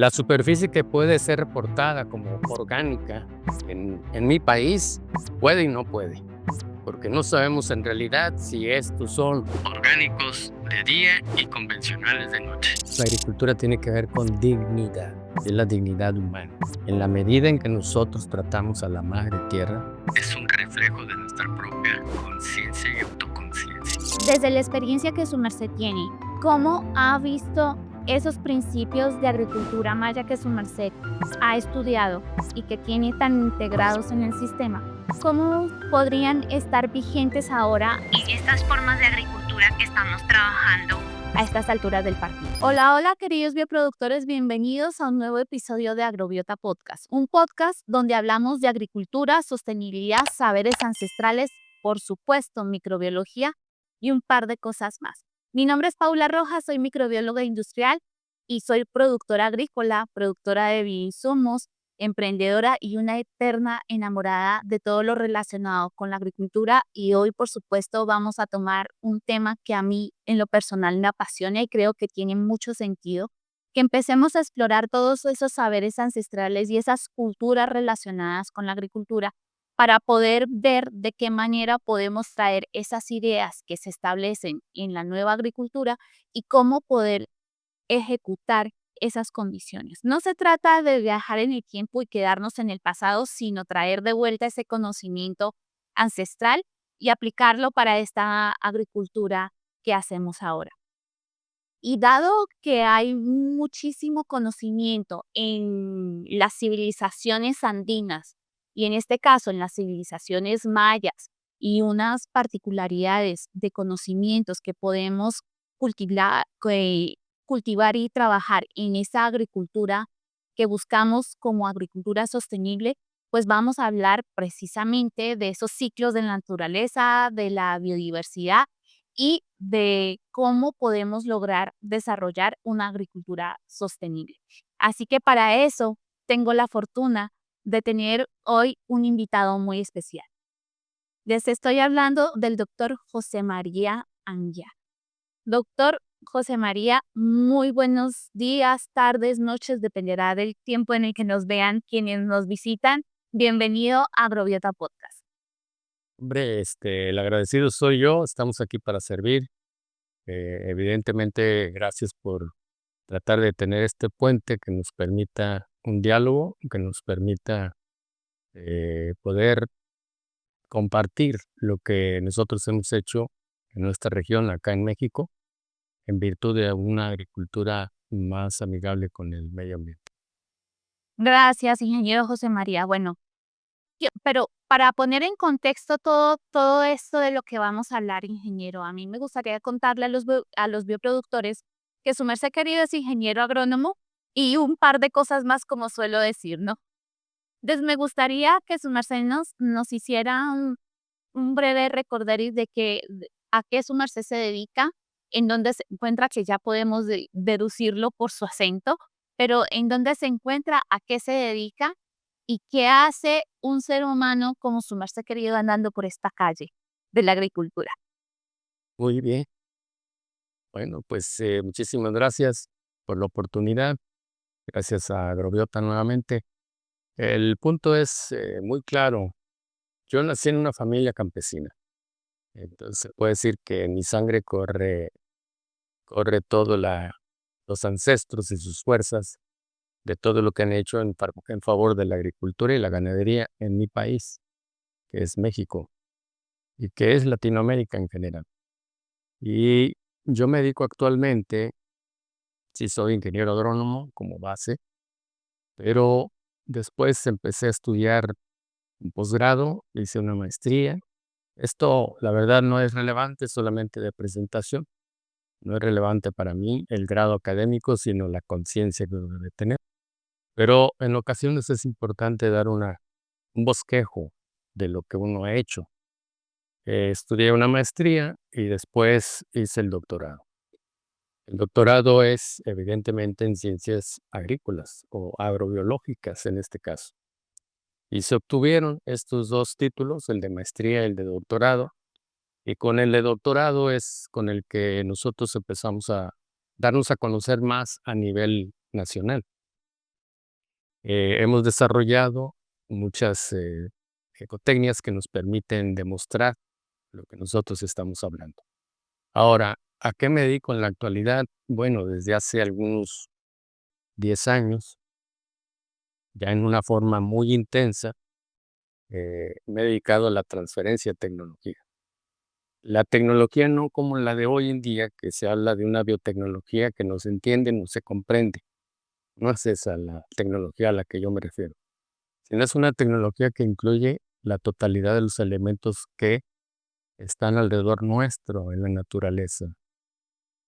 La superficie que puede ser reportada como orgánica en mi país puede y no puede, porque no sabemos en realidad si estos son orgánicos de día y convencionales de noche. La agricultura tiene que ver con dignidad, es la dignidad humana. En la medida en que nosotros tratamos a la madre tierra, es un reflejo de nuestra propia conciencia y autoconciencia. Desde la experiencia que su merced tiene, ¿cómo ha visto esos principios de agricultura maya que su merced ha estudiado y que tiene tan integrados en el sistema? ¿Cómo podrían estar vigentes ahora en estas formas de agricultura que estamos trabajando a estas alturas del partido? Hola, hola, queridos bioproductores, bienvenidos a un nuevo episodio de Agrobiota Podcast, un podcast donde hablamos de agricultura, sostenibilidad, saberes ancestrales, por supuesto, microbiología y un par de cosas más. Mi nombre es Paula Rojas, soy microbióloga industrial y soy productora agrícola, productora de bioinsumos, emprendedora y una eterna enamorada de todo lo relacionado con la agricultura. Y hoy, por supuesto, vamos a tomar un tema que a mí en lo personal me apasiona y creo que tiene mucho sentido, que empecemos a explorar todos esos saberes ancestrales y esas culturas relacionadas con la agricultura para poder ver de qué manera podemos traer esas ideas que se establecen en la nueva agricultura y cómo poder ejecutar esas condiciones. No se trata de viajar en el tiempo y quedarnos en el pasado, sino traer de vuelta ese conocimiento ancestral y aplicarlo para esta agricultura que hacemos ahora. Y dado que hay muchísimo conocimiento en las civilizaciones andinas y en este caso en las civilizaciones mayas y unas particularidades de conocimientos que podemos cultivar, cultivar y trabajar en esa agricultura que buscamos como agricultura sostenible, pues vamos a hablar precisamente de esos ciclos de la naturaleza, de la biodiversidad y de cómo podemos lograr desarrollar una agricultura sostenible. Así que para eso tengo la fortuna de tener hoy un invitado muy especial. Les estoy hablando del doctor José María Anya. Doctor José María, muy buenos días, tardes, noches, dependerá del tiempo en el que nos vean quienes nos visitan. Bienvenido a Agrobiota Podcast. Hombre, el agradecido soy yo, estamos aquí para servir. Evidentemente, gracias por tratar de tener este puente que nos permita un diálogo, que nos permita poder compartir lo que nosotros hemos hecho en nuestra región, acá en México, en virtud de una agricultura más amigable con el medio ambiente. Gracias, ingeniero José María. Bueno, pero para poner en contexto todo esto de lo que vamos a hablar, ingeniero, a mí me gustaría contarle a los bioproductores que su merced querido es ingeniero agrónomo y un par de cosas más, como suelo decir, ¿no? Entonces, me gustaría que su merced nos hiciera un breve recorderis a qué su merced se dedica, en dónde se encuentra, que ya podemos deducirlo por su acento, pero en dónde se encuentra, a qué se dedica y qué hace un ser humano como su merced querido andando por esta calle de la agricultura. Muy bien. Bueno, pues muchísimas gracias por la oportunidad. Gracias a Agrobiota nuevamente. El punto es muy claro. Yo nací en una familia campesina. Entonces se puede decir que en mi sangre corre todo los ancestros y sus fuerzas de todo lo que han hecho en favor de la agricultura y la ganadería en mi país, que es México y que es Latinoamérica en general. Y yo me dedico actualmente, sí soy ingeniero agrónomo como base, pero después empecé a estudiar un posgrado, hice una maestría. Esto, la verdad, no es relevante, solamente de presentación. No es relevante para mí el grado académico, sino la conciencia que uno debe tener. Pero en ocasiones es importante dar un bosquejo de lo que uno ha hecho. Estudié una maestría y después hice el doctorado. El doctorado es evidentemente en ciencias agrícolas o agrobiológicas en este caso. Y se obtuvieron estos dos títulos, el de maestría y el de doctorado. Y con el de doctorado es con el que nosotros empezamos a darnos a conocer más a nivel nacional. Hemos desarrollado muchas ecotecnias que nos permiten demostrar lo que nosotros estamos hablando. Ahora, ¿a qué me dedico en la actualidad? Bueno, desde hace algunos 10 años, ya en una forma muy intensa, me he dedicado a la transferencia de tecnología. La tecnología no como la de hoy en día, que se habla de una biotecnología que no se entiende, no se comprende. No es esa la tecnología a la que yo me refiero, sino es una tecnología que incluye la totalidad de los elementos que están alrededor nuestro en la naturaleza.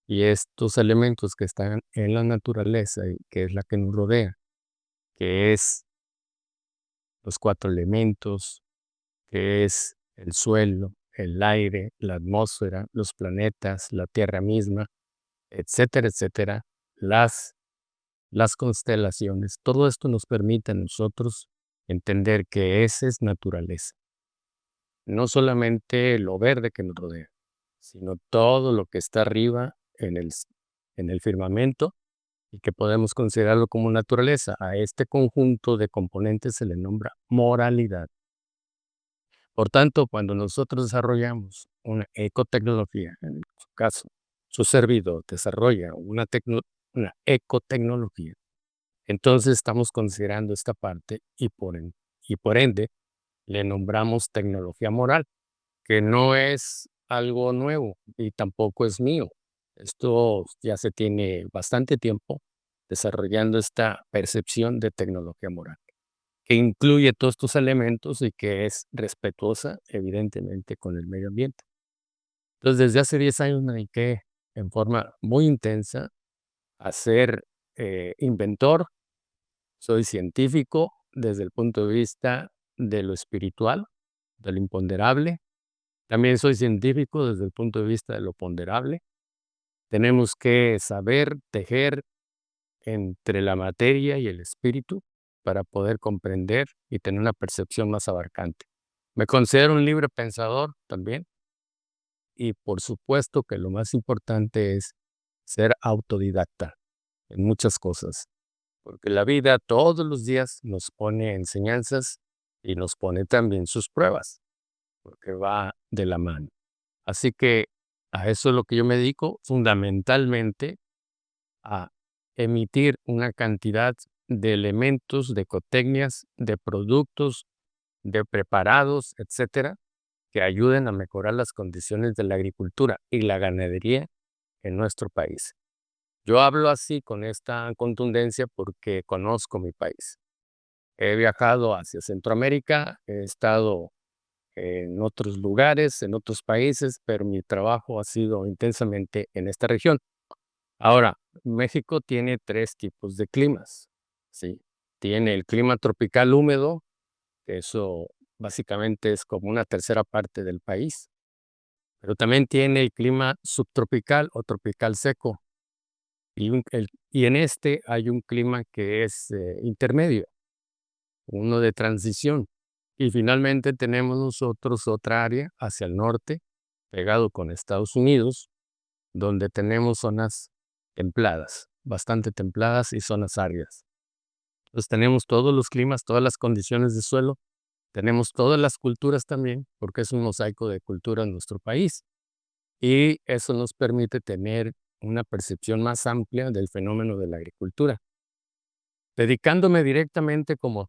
Y estos elementos que están en la naturaleza y que es la que nos rodea, que es los 4 elementos, que es el suelo, el aire, la atmósfera, los planetas, la Tierra misma, etcétera, las las constelaciones. Todo esto nos permite a nosotros entender que esa es naturaleza. No solamente lo verde que nos rodea, sino todo lo que está arriba en el firmamento y que podemos considerarlo como naturaleza. A este conjunto de componentes se le nombra moralidad. Por tanto, cuando nosotros desarrollamos una ecotecnología, en su caso, su servidor desarrolla una ecotecnología, entonces estamos considerando esta parte y por ende le nombramos tecnología moral, que no es algo nuevo y tampoco es mío. Esto ya se tiene bastante tiempo desarrollando esta percepción de tecnología moral, que incluye todos estos elementos y que es respetuosa, evidentemente, con el medio ambiente. Entonces, desde hace 10 años me dediqué en forma muy intensa a ser inventor. Soy científico desde el punto de vista de lo espiritual, de lo imponderable. También soy científico desde el punto de vista de lo ponderable. Tenemos que saber tejer entre la materia y el espíritu para poder comprender y tener una percepción más abarcante. Me considero un libre pensador también y por supuesto que lo más importante es ser autodidacta en muchas cosas. Porque la vida todos los días nos pone enseñanzas y nos pone también sus pruebas, porque va de la mano. Así que a eso es lo que yo me dedico, fundamentalmente a emitir una cantidad de elementos, de ecotecnias, de productos, de preparados, etcétera, que ayuden a mejorar las condiciones de la agricultura y la ganadería en nuestro país. Yo hablo así con esta contundencia porque conozco mi país. He viajado hacia Centroamérica, he estado en otros lugares, en otros países, pero mi trabajo ha sido intensamente en esta región. Ahora, México tiene 3 tipos de climas, ¿sí? Tiene el clima tropical húmedo, que eso básicamente es como una tercera parte del país, pero también tiene el clima subtropical o tropical seco, y en este hay un clima que es intermedio, uno de transición. Y finalmente tenemos nosotros otra área hacia el norte, pegado con Estados Unidos, donde tenemos zonas templadas, bastante templadas y zonas áridas. Entonces tenemos todos los climas, todas las condiciones de suelo, tenemos todas las culturas también, porque es un mosaico de cultura en nuestro país. Y eso nos permite tener una percepción más amplia del fenómeno de la agricultura. Dedicándome directamente como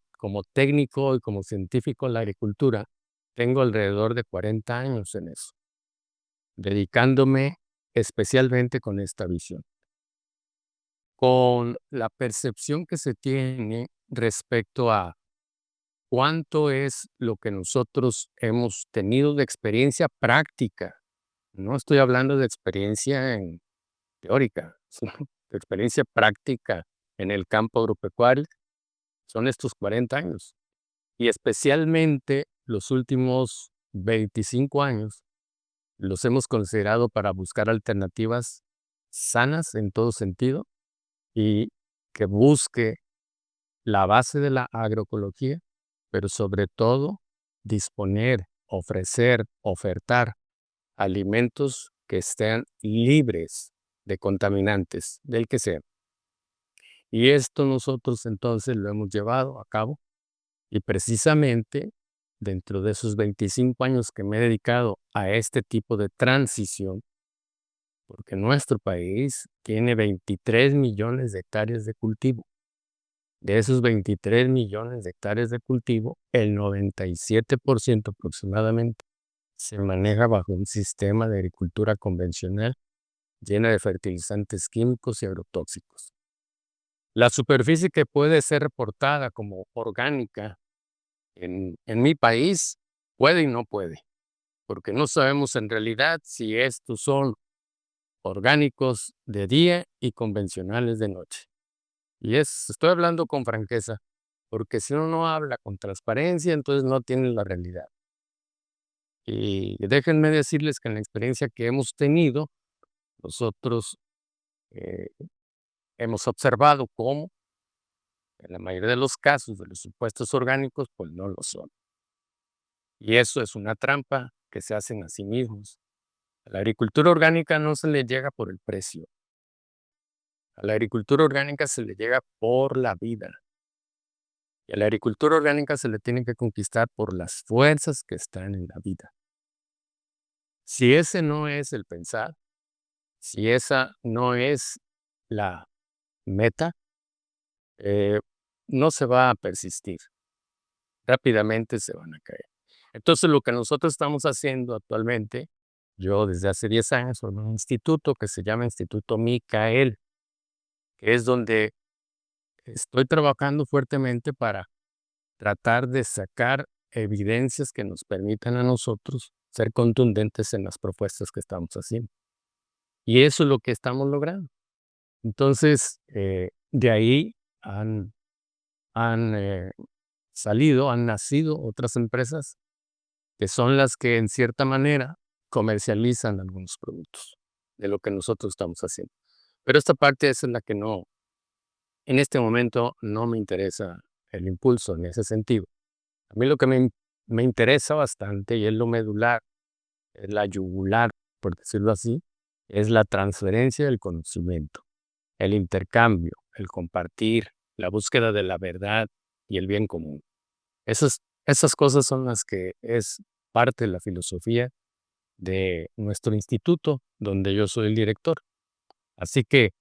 técnico y como científico a la agricultura, tengo alrededor de 40 años en eso, dedicándome especialmente con esta visión, con la percepción que se tiene respecto a cuánto es lo que nosotros hemos tenido de experiencia práctica. No estoy hablando de experiencia teórica, sino de experiencia práctica en el campo agropecuario, son estos 40 años. Y especialmente los últimos 25 años los hemos considerado para buscar alternativas sanas en todo sentido y que busque la base de la agroecología, pero sobre todo disponer, ofrecer, ofertar alimentos que estén libres de contaminantes, del que sea. Y esto nosotros entonces lo hemos llevado a cabo y precisamente dentro de esos 25 años que me he dedicado a este tipo de transición, porque nuestro país tiene 23 millones de hectáreas de cultivo. De esos 23 millones de hectáreas de cultivo, el 97% aproximadamente se maneja bajo un sistema de agricultura convencional llena de fertilizantes químicos y agrotóxicos. La superficie que puede ser reportada como orgánica en mi país puede y no puede, porque no sabemos en realidad si estos son orgánicos de día y convencionales de noche. Y estoy hablando con franqueza, porque si uno no habla con transparencia, entonces no tiene la realidad. Y déjenme decirles que en la experiencia que hemos tenido, nosotros eh, hemos observado cómo en la mayoría de los casos de los supuestos orgánicos, pues no lo son. Y eso es una trampa que se hacen a sí mismos. A la agricultura orgánica no se le llega por el precio. A la agricultura orgánica se le llega por la vida. Y a la agricultura orgánica se le tiene que conquistar por las fuerzas que están en la vida. Si ese no es el pensar, si esa no es la meta, eh, no se va a persistir. Rápidamente se van a caer. Entonces, lo que nosotros estamos haciendo actualmente, yo desde hace 10 años formé un instituto que se llama Instituto Micael, que es donde estoy trabajando fuertemente para tratar de sacar evidencias que nos permitan a nosotros ser contundentes en las propuestas que estamos haciendo. Y eso es lo que estamos logrando. Entonces, de ahí han salido, han nacido otras empresas que son las que en cierta manera comercializan algunos productos de lo que nosotros estamos haciendo. Pero esta parte es la que no, en este momento no me interesa el impulso en ese sentido. A mí lo que me interesa bastante y es lo medular, es la yugular, por decirlo así, es la transferencia del conocimiento, el intercambio, el compartir, la búsqueda de la verdad y el bien común. Esas cosas son las que es parte de la filosofía de nuestro instituto, donde yo soy el director. Así que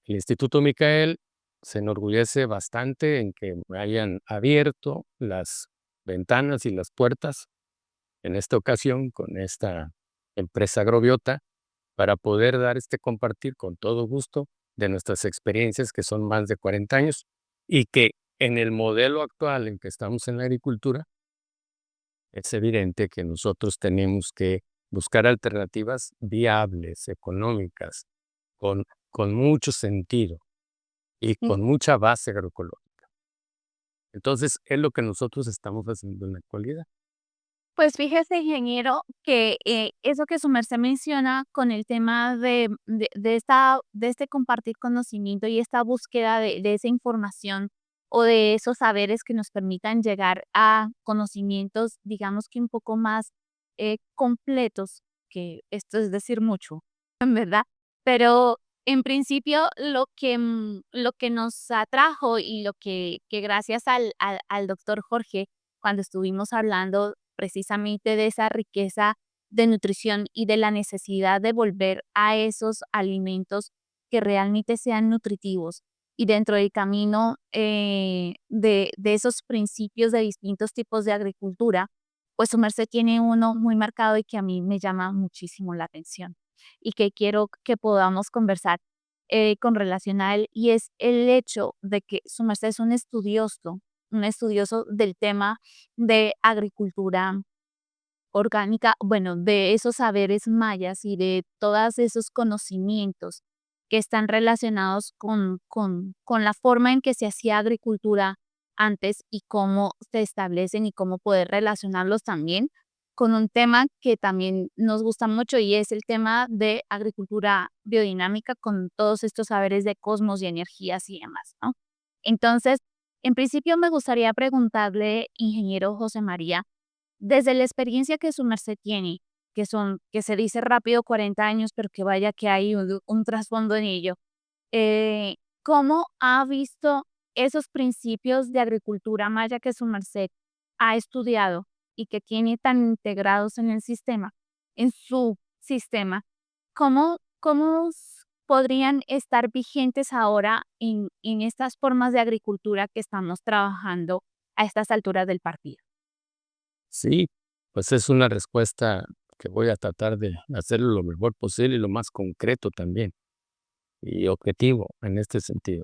el Instituto Micael se enorgullece bastante en que me hayan abierto las ventanas y las puertas en esta ocasión con esta empresa agrobiota para poder dar este compartir con todo gusto de nuestras experiencias que son más de 40 años y que en el modelo actual en que estamos en la agricultura es evidente que nosotros tenemos que buscar alternativas viables, económicas, con mucho sentido y Mm. con mucha base agroecológica. Entonces, es lo que nosotros estamos haciendo en la actualidad. Pues fíjese, ingeniero, que eso que su merced menciona con el tema de este compartir conocimiento y esta búsqueda de esa información o de esos saberes que nos permitan llegar a conocimientos, digamos que un poco más completos, que esto es decir mucho, ¿verdad? Pero en principio lo que nos atrajo y lo que gracias al doctor Jorge, cuando estuvimos hablando precisamente de esa riqueza de nutrición y de la necesidad de volver a esos alimentos que realmente sean nutritivos. Y dentro del camino de esos principios de distintos tipos de agricultura, pues su merced tiene uno muy marcado y que a mí me llama muchísimo la atención y que quiero que podamos conversar con relación a él, y es el hecho de que su merced es un estudioso del tema de agricultura orgánica, bueno, de esos saberes mayas y de todos esos conocimientos que están relacionados con la forma en que se hacía agricultura antes y cómo se establecen y cómo poder relacionarlos también con un tema que también nos gusta mucho y es el tema de agricultura biodinámica con todos estos saberes de cosmos y energías y demás, ¿no? Entonces, en principio me gustaría preguntarle, ingeniero José María, desde la experiencia que su merced tiene, que se dice rápido 40 años, pero que vaya que hay un trasfondo en ello. ¿Cómo ha visto esos principios de agricultura maya que su merced ha estudiado y que tiene tan integrados en su sistema? ¿Cómo podrían estar vigentes ahora en estas formas de agricultura que estamos trabajando a estas alturas del partido? Sí, pues es una respuesta que voy a tratar de hacerlo lo mejor posible y lo más concreto también y objetivo en este sentido.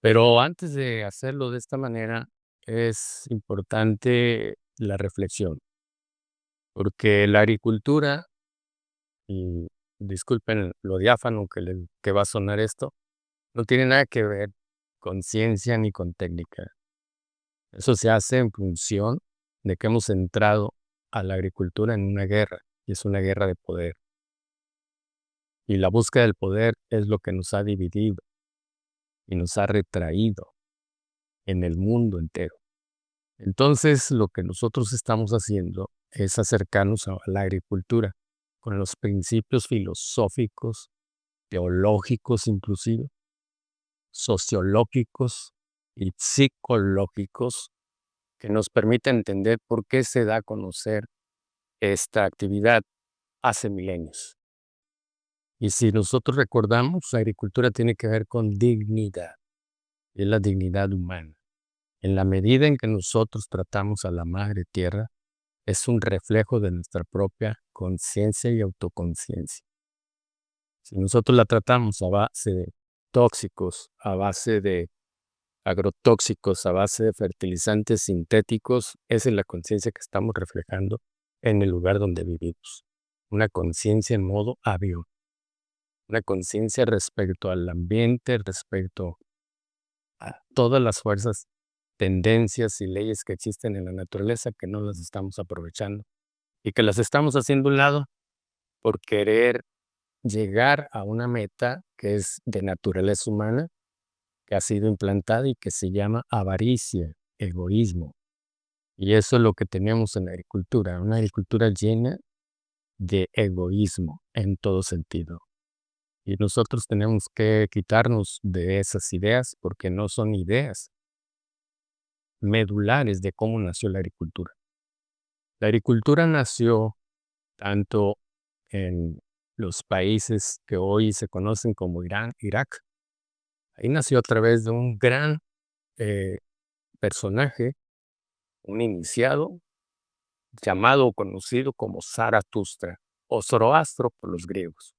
Pero antes de hacerlo de esta manera, es importante la reflexión, porque la agricultura, y disculpen lo diáfano que va a sonar esto, no tiene nada que ver con ciencia ni con técnica. Eso se hace en función de que hemos entrado a la agricultura en una guerra, y es una guerra de poder. Y la búsqueda del poder es lo que nos ha dividido y nos ha retraído en el mundo entero. Entonces, lo que nosotros estamos haciendo es acercarnos a la agricultura con los principios filosóficos, teológicos inclusive, sociológicos y psicológicos que nos permiten entender por qué se da a conocer esta actividad hace milenios. Y si nosotros recordamos, la agricultura tiene que ver con dignidad, y es la dignidad humana. En la medida en que nosotros tratamos a la madre tierra, es un reflejo de nuestra propia conciencia y autoconciencia. Si nosotros la tratamos a base de tóxicos, a base de agrotóxicos, a base de fertilizantes sintéticos, esa es la conciencia que estamos reflejando en el lugar donde vivimos. Una conciencia en modo avión, una conciencia respecto al ambiente, respecto a todas las fuerzas, tendencias y leyes que existen en la naturaleza que no las estamos aprovechando y que las estamos haciendo a un lado por querer llegar a una meta que es de naturaleza humana, que ha sido implantada y que se llama avaricia, egoísmo. Y eso es lo que tenemos en la agricultura, una agricultura llena de egoísmo en todo sentido. Y nosotros tenemos que quitarnos de esas ideas porque no son ideas medulares de cómo nació la agricultura. La agricultura nació tanto en los países que hoy se conocen como Irán, Irak. Ahí nació a través de un gran eh, personaje, un iniciado, llamado o conocido como Zaratustra o Zoroastro por los griegos.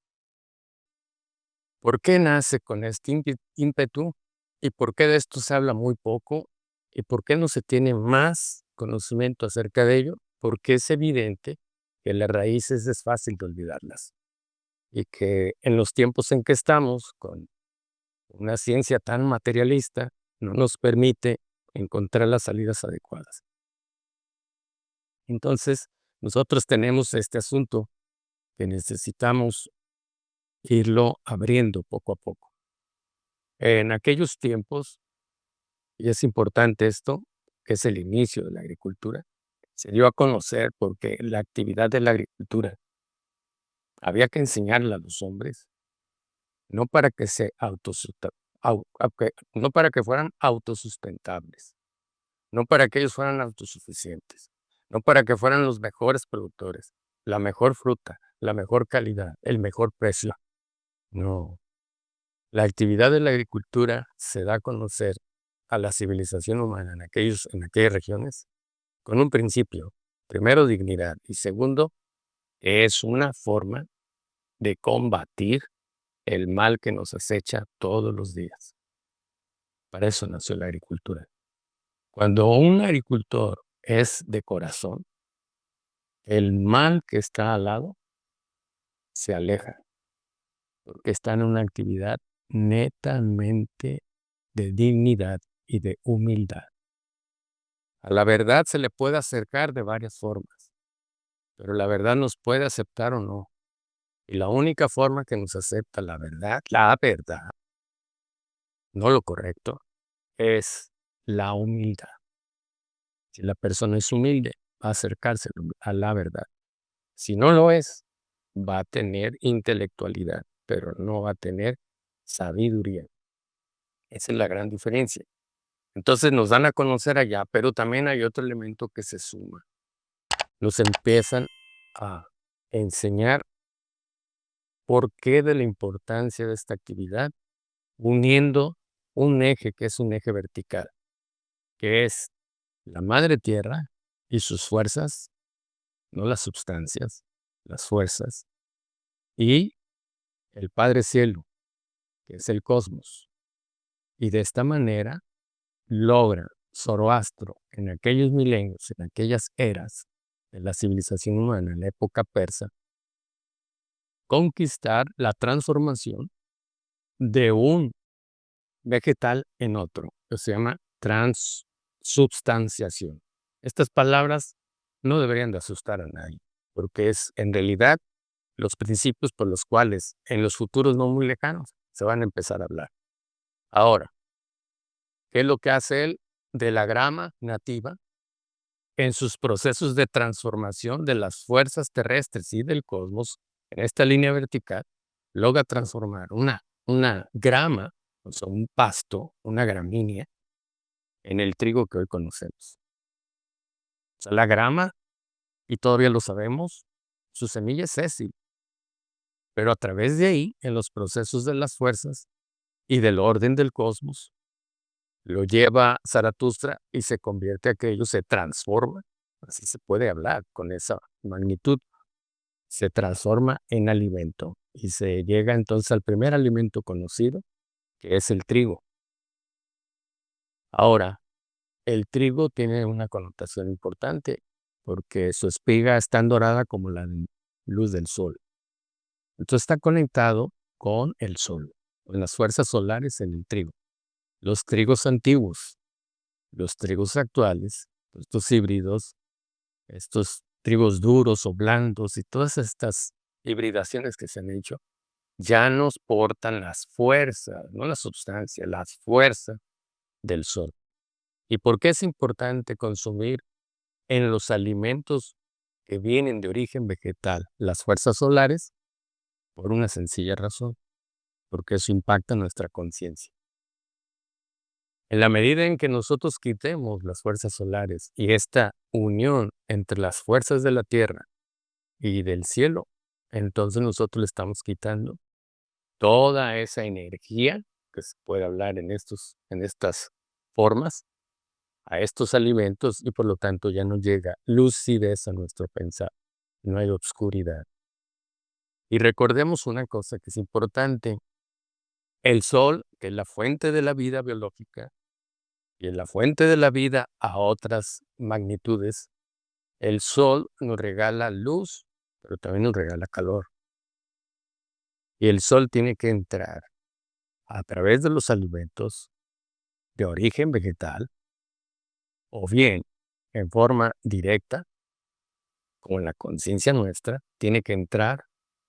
¿Por qué nace con este ímpetu? ¿Y por qué de esto se habla muy poco? ¿Y por qué no se tiene más conocimiento acerca de ello? Porque es evidente que las raíces es fácil de olvidarlas y que en los tiempos en que estamos, con una ciencia tan materialista, no nos permite encontrar las salidas adecuadas. Entonces, nosotros tenemos este asunto que necesitamos irlo abriendo poco a poco. En aquellos tiempos, y es importante esto, que es el inicio de la agricultura, se dio a conocer porque la actividad de la agricultura había que enseñarla a los hombres, no para que se no para que fueran autosustentables, no para que ellos fueran autosuficientes, no para que fueran los mejores productores, la mejor fruta, la mejor calidad, el mejor precio. No, la actividad de la agricultura se da a conocer a la civilización humana en aquellas regiones con un principio. Primero, dignidad. Y segundo, es una forma de combatir el mal que nos acecha todos los días. Para eso nació la agricultura. Cuando un agricultor es de corazón, el mal que está al lado se aleja, porque está en una actividad netamente de dignidad y de humildad. A la verdad se le puede acercar de varias formas, pero la verdad nos puede aceptar o no. Y la única forma que nos acepta la verdad, no lo correcto, es la humildad. Si la persona es humilde, va a acercarse a la verdad. Si no lo es, va a tener intelectualidad, pero no va a tener sabiduría. Esa es la gran diferencia. Entonces nos dan a conocer allá, pero también hay otro elemento que se suma. Nos empiezan a enseñar por qué de la importancia de esta actividad, uniendo un eje que es un eje vertical, que es la madre tierra y sus fuerzas, no las sustancias, las fuerzas, y el Padre Cielo, que es el cosmos. Y de esta manera logra Zoroastro en aquellos milenios, en aquellas eras de la civilización humana, en la época persa, conquistar la transformación de un vegetal en otro, que se llama transubstanciación. Estas palabras no deberían de asustar a nadie, porque es en realidad los principios por los cuales en los futuros no muy lejanos se van a empezar a hablar. Ahora, ¿qué es lo que hace él de la grama nativa en sus procesos de transformación de las fuerzas terrestres y del cosmos en esta línea vertical? Logra transformar una grama, o sea, un pasto, una gramínea, en el trigo que hoy conocemos. O sea, la grama, y todavía lo sabemos, su semilla es sésil, pero a través de ahí, en los procesos de las fuerzas y del orden del cosmos, lo lleva Zaratustra y se convierte aquello, se transforma, así se puede hablar con esa magnitud, se transforma en alimento y se llega entonces al primer alimento conocido, que es el trigo. Ahora, el trigo tiene una connotación importante porque su espiga es tan dorada como la luz del sol. Entonces está conectado con el sol, con las fuerzas solares en el trigo. Los trigos antiguos, los trigos actuales, estos híbridos, estos trigos duros o blandos y todas estas hibridaciones que se han hecho, ya nos portan las fuerzas, no la sustancia, las fuerzas del sol. ¿Y por qué es importante consumir en los alimentos que vienen de origen vegetal las fuerzas solares? Por una sencilla razón, porque eso impacta nuestra conciencia. En la medida en que nosotros quitemos las fuerzas solares y esta unión entre las fuerzas de la tierra y del cielo, entonces nosotros le estamos quitando toda esa energía que se puede hablar en estas formas, a estos alimentos, y por lo tanto ya no llega lucidez a nuestro pensar, no hay obscuridad. Y recordemos una cosa que es importante: el sol, que es la fuente de la vida biológica y es la fuente de la vida a otras magnitudes, el sol nos regala luz, pero también nos regala calor. Y el sol tiene que entrar a través de los alimentos de origen vegetal, o bien en forma directa, como en la conciencia nuestra, tiene que entrar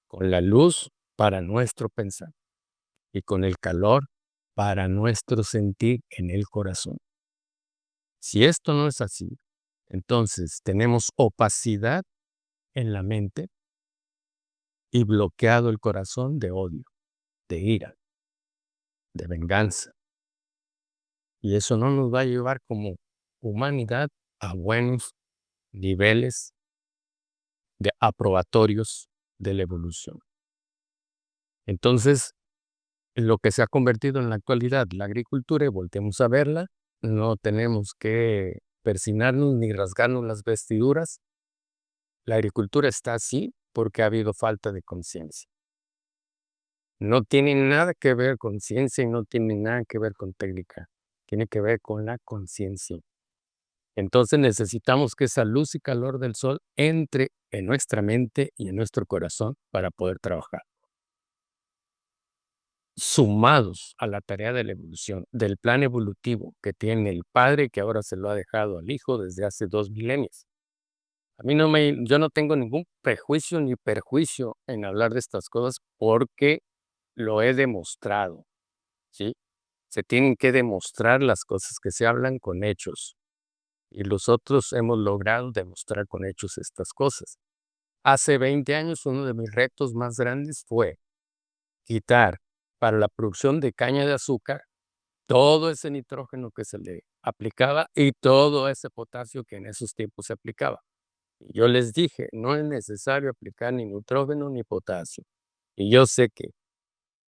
con la luz para nuestro pensar y con el calor para nuestro sentir en el corazón. Si esto no es así, entonces tenemos opacidad en la mente y bloqueado el corazón de odio, de ira, de venganza. Y eso no nos va a llevar como humanidad a buenos niveles de aprobatorios de la evolución. Entonces, lo que se ha convertido en la actualidad, la agricultura, y volteemos a verla, no tenemos que persignarnos ni rasgarnos las vestiduras. La agricultura está así porque ha habido falta de conciencia. No tiene nada que ver con ciencia y no tiene nada que ver con técnica. Tiene que ver con la conciencia. Entonces necesitamos que esa luz y calor del sol entre en nuestra mente y en nuestro corazón para poder trabajar. Sumados a la tarea de la evolución, del plan evolutivo que tiene el Padre, que ahora se lo ha dejado al Hijo desde hace 2 milenios. Yo no tengo ningún prejuicio ni perjuicio en hablar de estas cosas porque lo he demostrado, ¿sí? Se tienen que demostrar las cosas que se hablan con hechos, y nosotros hemos logrado demostrar con hechos estas cosas. Hace 20 años, uno de mis retos más grandes fue quitar para la producción de caña de azúcar todo ese nitrógeno que se le aplicaba y todo ese potasio que en esos tiempos se aplicaba. Y yo les dije, no es necesario aplicar ni nitrógeno ni potasio. Y yo sé que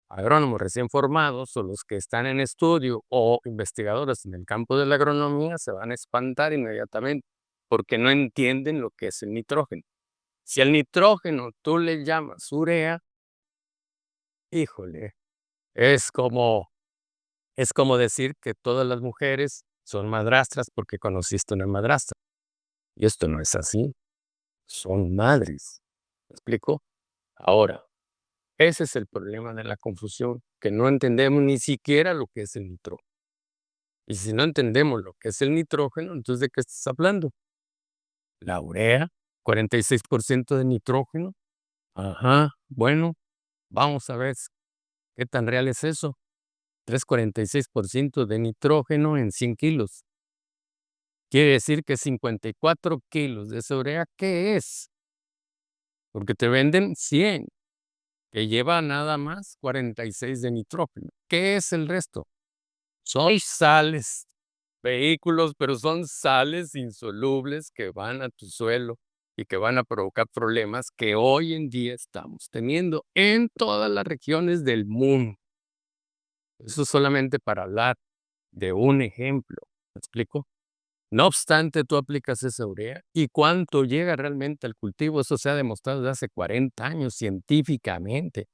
agrónomos recién formados o los que están en estudio o investigadores en el campo de la agronomía se van a espantar inmediatamente porque no entienden lo que es el nitrógeno. Si el nitrógeno tú le llamas urea, híjole, es como, es como decir que todas las mujeres son madrastras porque conociste una madrastra. Y esto no es así, son madres. ¿Me explico? Ahora, ese es el problema de la confusión, que no entendemos ni siquiera lo que es el nitrógeno. Y si no entendemos lo que es el nitrógeno, entonces ¿de qué estás hablando? La urea, 46% de nitrógeno. Ajá, bueno, vamos a ver qué tan real es eso. 3,46% de nitrógeno en 100 kilos. Quiere decir que 54 kilos de esa urea, ¿qué es? Porque te venden 100, que lleva nada más 46 de nitrógeno. ¿Qué es el resto? Son sales, vehículos, pero son sales insolubles que van a tu suelo y que van a provocar problemas que hoy en día estamos teniendo en todas las regiones del mundo. Eso solamente para hablar de un ejemplo, ¿me explico? No obstante, tú aplicas esa urea y cuánto llega realmente al cultivo, eso se ha demostrado desde hace 40 años científicamente,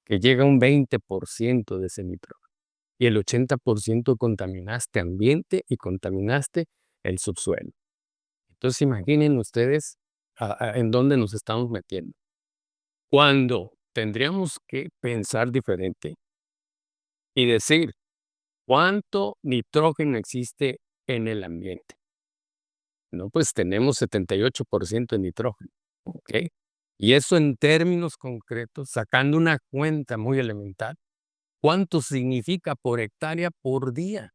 que llega un 20% de ese nitrógeno y el 80% contaminaste ambiente y contaminaste el subsuelo. Entonces, imaginen ustedes en dónde nos estamos metiendo. Cuando tendríamos que pensar diferente y decir cuánto nitrógeno existe en el ambiente. No, pues tenemos 78% de nitrógeno, ¿ok? Y eso en términos concretos, sacando una cuenta muy elemental, ¿cuánto significa por hectárea por día?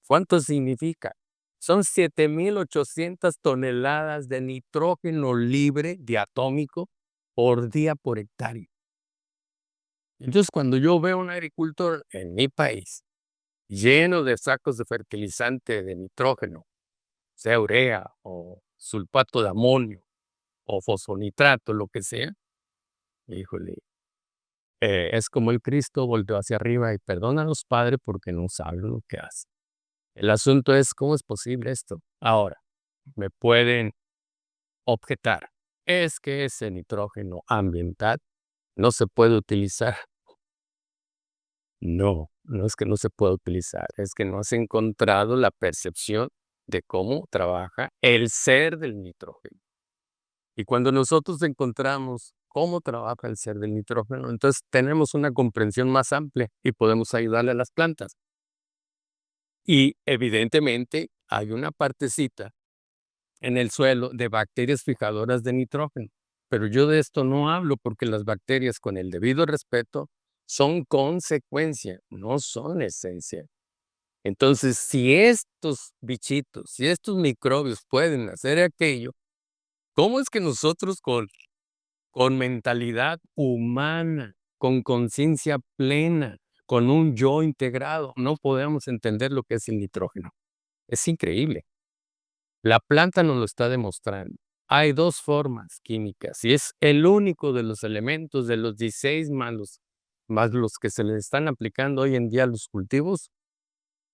¿Cuánto significa? Son 7,800 toneladas de nitrógeno libre diatómico por día por hectárea. Entonces, cuando yo veo a un agricultor en mi país lleno de sacos de fertilizante de nitrógeno, sea urea o sulfato de amonio o fosfonitrato, lo que sea, híjole, es como el Cristo volteó hacia arriba y perdona a los padres porque no saben lo que hacen. El asunto es, ¿cómo es posible esto? Ahora, me pueden objetar, es que ese nitrógeno ambiental no se puede utilizar. No, no es que no se pueda utilizar, es que no has encontrado la percepción de cómo trabaja el ser del nitrógeno. Y cuando nosotros encontramos cómo trabaja el ser del nitrógeno, entonces tenemos una comprensión más amplia y podemos ayudarle a las plantas. Y evidentemente hay una partecita en el suelo de bacterias fijadoras de nitrógeno, pero yo de esto no hablo porque las bacterias, con el debido respeto, son consecuencia, no son esencia. Entonces, si estos bichitos, si estos microbios pueden hacer aquello, ¿cómo es que nosotros con mentalidad humana, con conciencia plena, con un yo integrado, no podemos entender lo que es el nitrógeno? Es increíble. La planta nos lo está demostrando. Hay dos formas químicas y es el único de los elementos de los 16 más los que se le están aplicando hoy en día a los cultivos,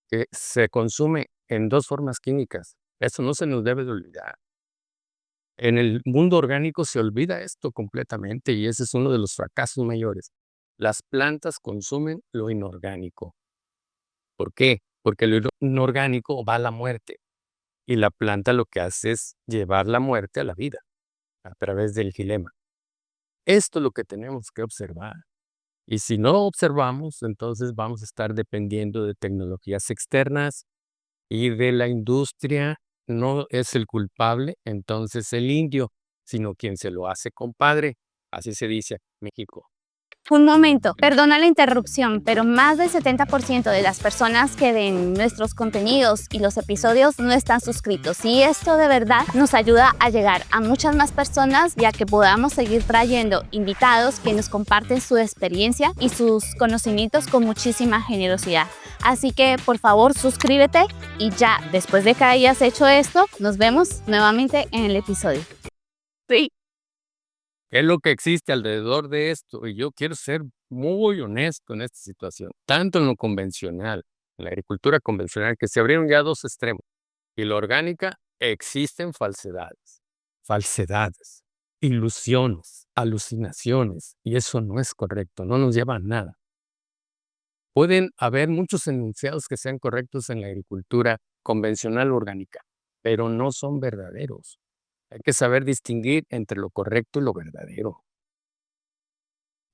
que se consume en dos formas químicas. Eso no se nos debe de olvidar. En el mundo orgánico se olvida esto completamente y ese es uno de los fracasos mayores. Las plantas consumen lo inorgánico. ¿Por qué? Porque lo inorgánico va a la muerte y la planta lo que hace es llevar la muerte a la vida a través del gilema. Esto es lo que tenemos que observar. Y si no observamos, entonces vamos a estar dependiendo de tecnologías externas y de la industria. No es el culpable, entonces el indio, sino quien se lo hace compadre. Así se dice en México. Un momento, perdona la interrupción, pero más del 70% de las personas que ven nuestros contenidos y los episodios no están suscritos. Y esto de verdad nos ayuda a llegar a muchas más personas, ya que podamos seguir trayendo invitados que nos comparten su experiencia y sus conocimientos con muchísima generosidad. Así que por favor suscríbete y ya después de que hayas hecho esto, nos vemos nuevamente en el episodio. Sí. ¿Qué es lo que existe alrededor de esto? Y yo quiero ser muy honesto en esta situación, tanto en lo convencional, en la agricultura convencional, que se abrieron ya dos extremos, y la orgánica, existen falsedades, ilusiones, alucinaciones, y eso no es correcto, no nos lleva a nada. Pueden haber muchos enunciados que sean correctos en la agricultura convencional o orgánica, pero no son verdaderos. Hay que saber distinguir entre lo correcto y lo verdadero.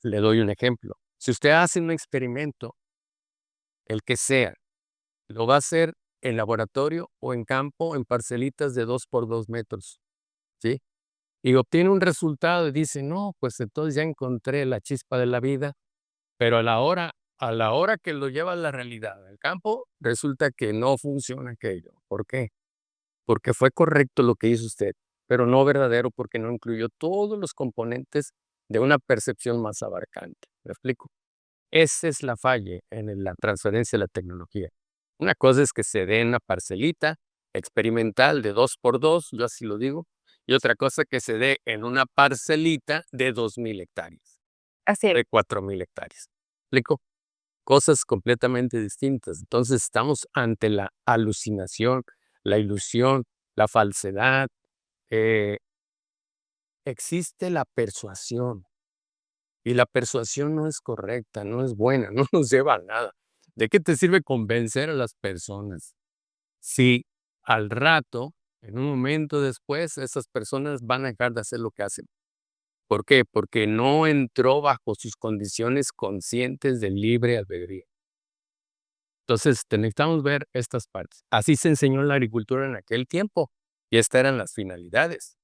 Le doy un ejemplo. Si usted hace un experimento, el que sea, lo va a hacer en laboratorio o en campo, en parcelitas de 2 por 2 metros, ¿sí? Y obtiene un resultado y dice, no, pues entonces ya encontré la chispa de la vida, pero a la hora que lo lleva a la realidad del campo, resulta que no funciona aquello. ¿Por qué? Porque fue correcto lo que hizo usted, pero no verdadero porque no incluyó todos los componentes de una percepción más abarcante. ¿Me explico? Esa es la falla en la transferencia de la tecnología. Una cosa es que se dé en una parcelita experimental de 2 por 2, yo así lo digo, y otra cosa que se dé en una parcelita de 2,000 hectáreas, Así es. de 4,000 hectáreas. ¿Me explico? Cosas completamente distintas. Entonces estamos ante la alucinación, la ilusión, la falsedad. eh, Existe la persuasión. Y la persuasión no es correcta, no es buena, no nos lleva a nada. ¿De qué te sirve convencer a las personas? Si al rato, en un momento después, esas personas van a dejar de hacer lo que hacen. ¿Por qué? Porque no entró bajo sus condiciones conscientes de libre albedrío. Entonces, necesitamos ver estas partes. Así se enseñó la agricultura en aquel tiempo y estas eran las finalidades.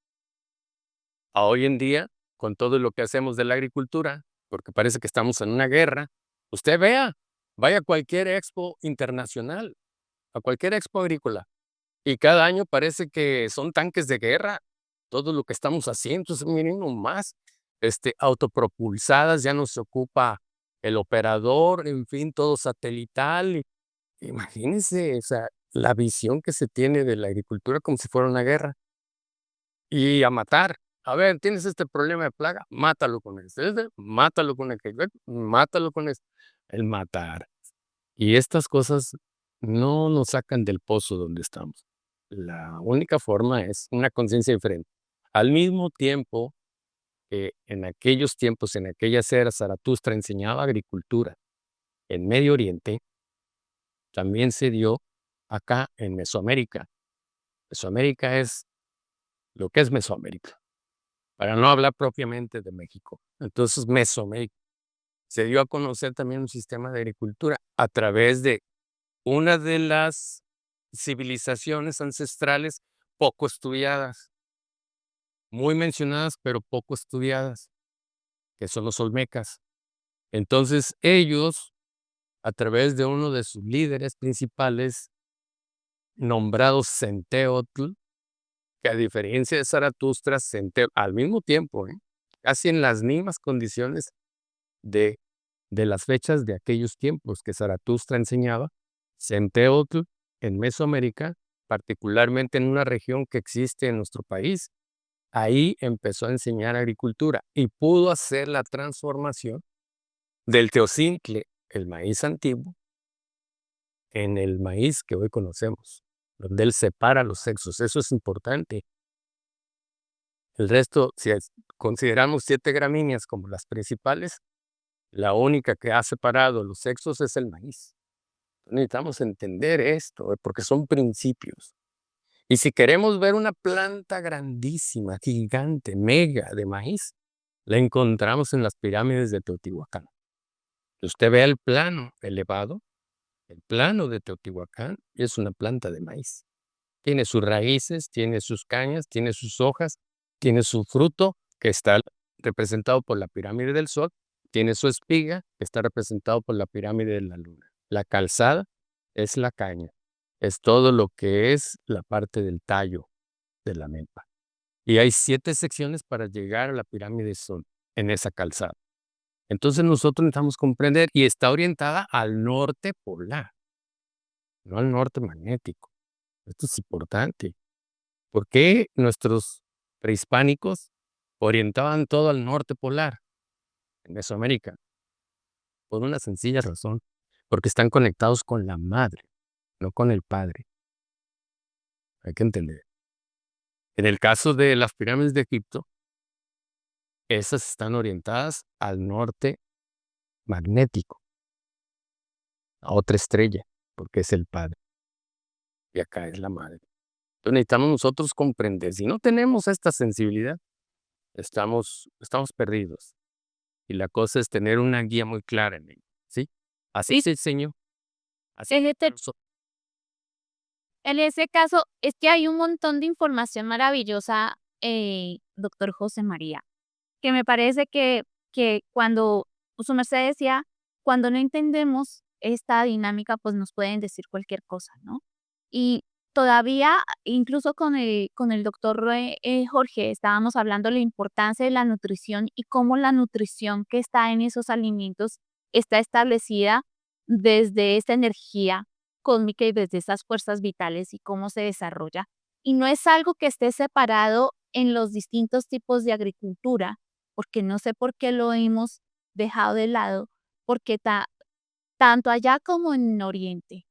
A hoy en día, con todo lo que hacemos de la agricultura, porque parece que estamos en una guerra, usted vaya a cualquier expo internacional, a cualquier expo agrícola, y cada año parece que son tanques de guerra, todo lo que estamos haciendo, miren nomás, autopropulsadas, ya no se ocupa el operador, en fin, todo satelital. Imagínense, o sea, la visión que se tiene de la agricultura como si fuera una guerra. Y a matar. A ver, tienes este problema de plaga, mátalo con mátalo con aquello, mátalo con esto. El matar. Y estas cosas no nos sacan del pozo donde estamos. La única forma es una conciencia diferente. Al mismo tiempo que en aquellos tiempos, en aquellas eras, Zaratustra enseñaba agricultura en Medio Oriente, también se dio acá en Mesoamérica. Mesoamérica es lo que es Mesoamérica, para no hablar propiamente de México. Entonces, Mesoamérica se dio a conocer también un sistema de agricultura a través de una de las civilizaciones ancestrales poco estudiadas, muy mencionadas, pero poco estudiadas, que son los olmecas. Entonces, ellos, a través de uno de sus líderes principales, nombrados Centeotl, que a diferencia de Zaratustra, al mismo tiempo, casi en las mismas condiciones de las fechas de aquellos tiempos que Zaratustra enseñaba, Centeotl en Mesoamérica, particularmente en una región que existe en nuestro país, ahí empezó a enseñar agricultura y pudo hacer la transformación del teocintle, el maíz antiguo, en el maíz que hoy conocemos, donde él separa los sexos. Eso es importante. El resto, si consideramos 7 gramíneas como las principales, la única que ha separado los sexos es el maíz. Necesitamos entender esto, porque son principios. Y si queremos ver una planta grandísima, gigante, mega de maíz, la encontramos en las pirámides de Teotihuacán. Usted ve el plano elevado, el plano de Teotihuacán, y es una planta de maíz. Tiene sus raíces, tiene sus cañas, tiene sus hojas, tiene su fruto, que está representado por la pirámide del Sol, tiene su espiga, que está representado por la pirámide de la luna. La calzada es la caña, es todo lo que es la parte del tallo de la milpa. Y hay 7 secciones para llegar a la pirámide Sol en esa calzada. Entonces nosotros necesitamos comprender, y está orientada al norte polar, no al norte magnético. Esto es importante. ¿Por qué nuestros prehispánicos orientaban todo al norte polar en Mesoamérica? Por una sencilla razón, porque están conectados con la madre, no con el padre. Hay que entender. En el caso de las pirámides de Egipto, esas están orientadas al norte magnético, a otra estrella, porque es el padre. Y acá es la madre. Entonces necesitamos nosotros comprender. Si no tenemos esta sensibilidad, estamos perdidos. Y la cosa es tener una guía muy clara en ello, ¿sí? Así se enseñó. Así En este nosotros. En ese caso, es que hay un montón de información maravillosa, doctor José María, que me parece que cuando su merced decía, cuando no entendemos esta dinámica, pues nos pueden decir cualquier cosa, ¿no? Y todavía, incluso con el doctor Jorge, estábamos hablando de la importancia de la nutrición y cómo la nutrición que está en esos alimentos está establecida desde esta energía cósmica y desde esas fuerzas vitales y cómo se desarrolla. Y no es algo que esté separado en los distintos tipos de agricultura, porque no sé por qué lo hemos dejado de lado, porque tanto allá como en Oriente,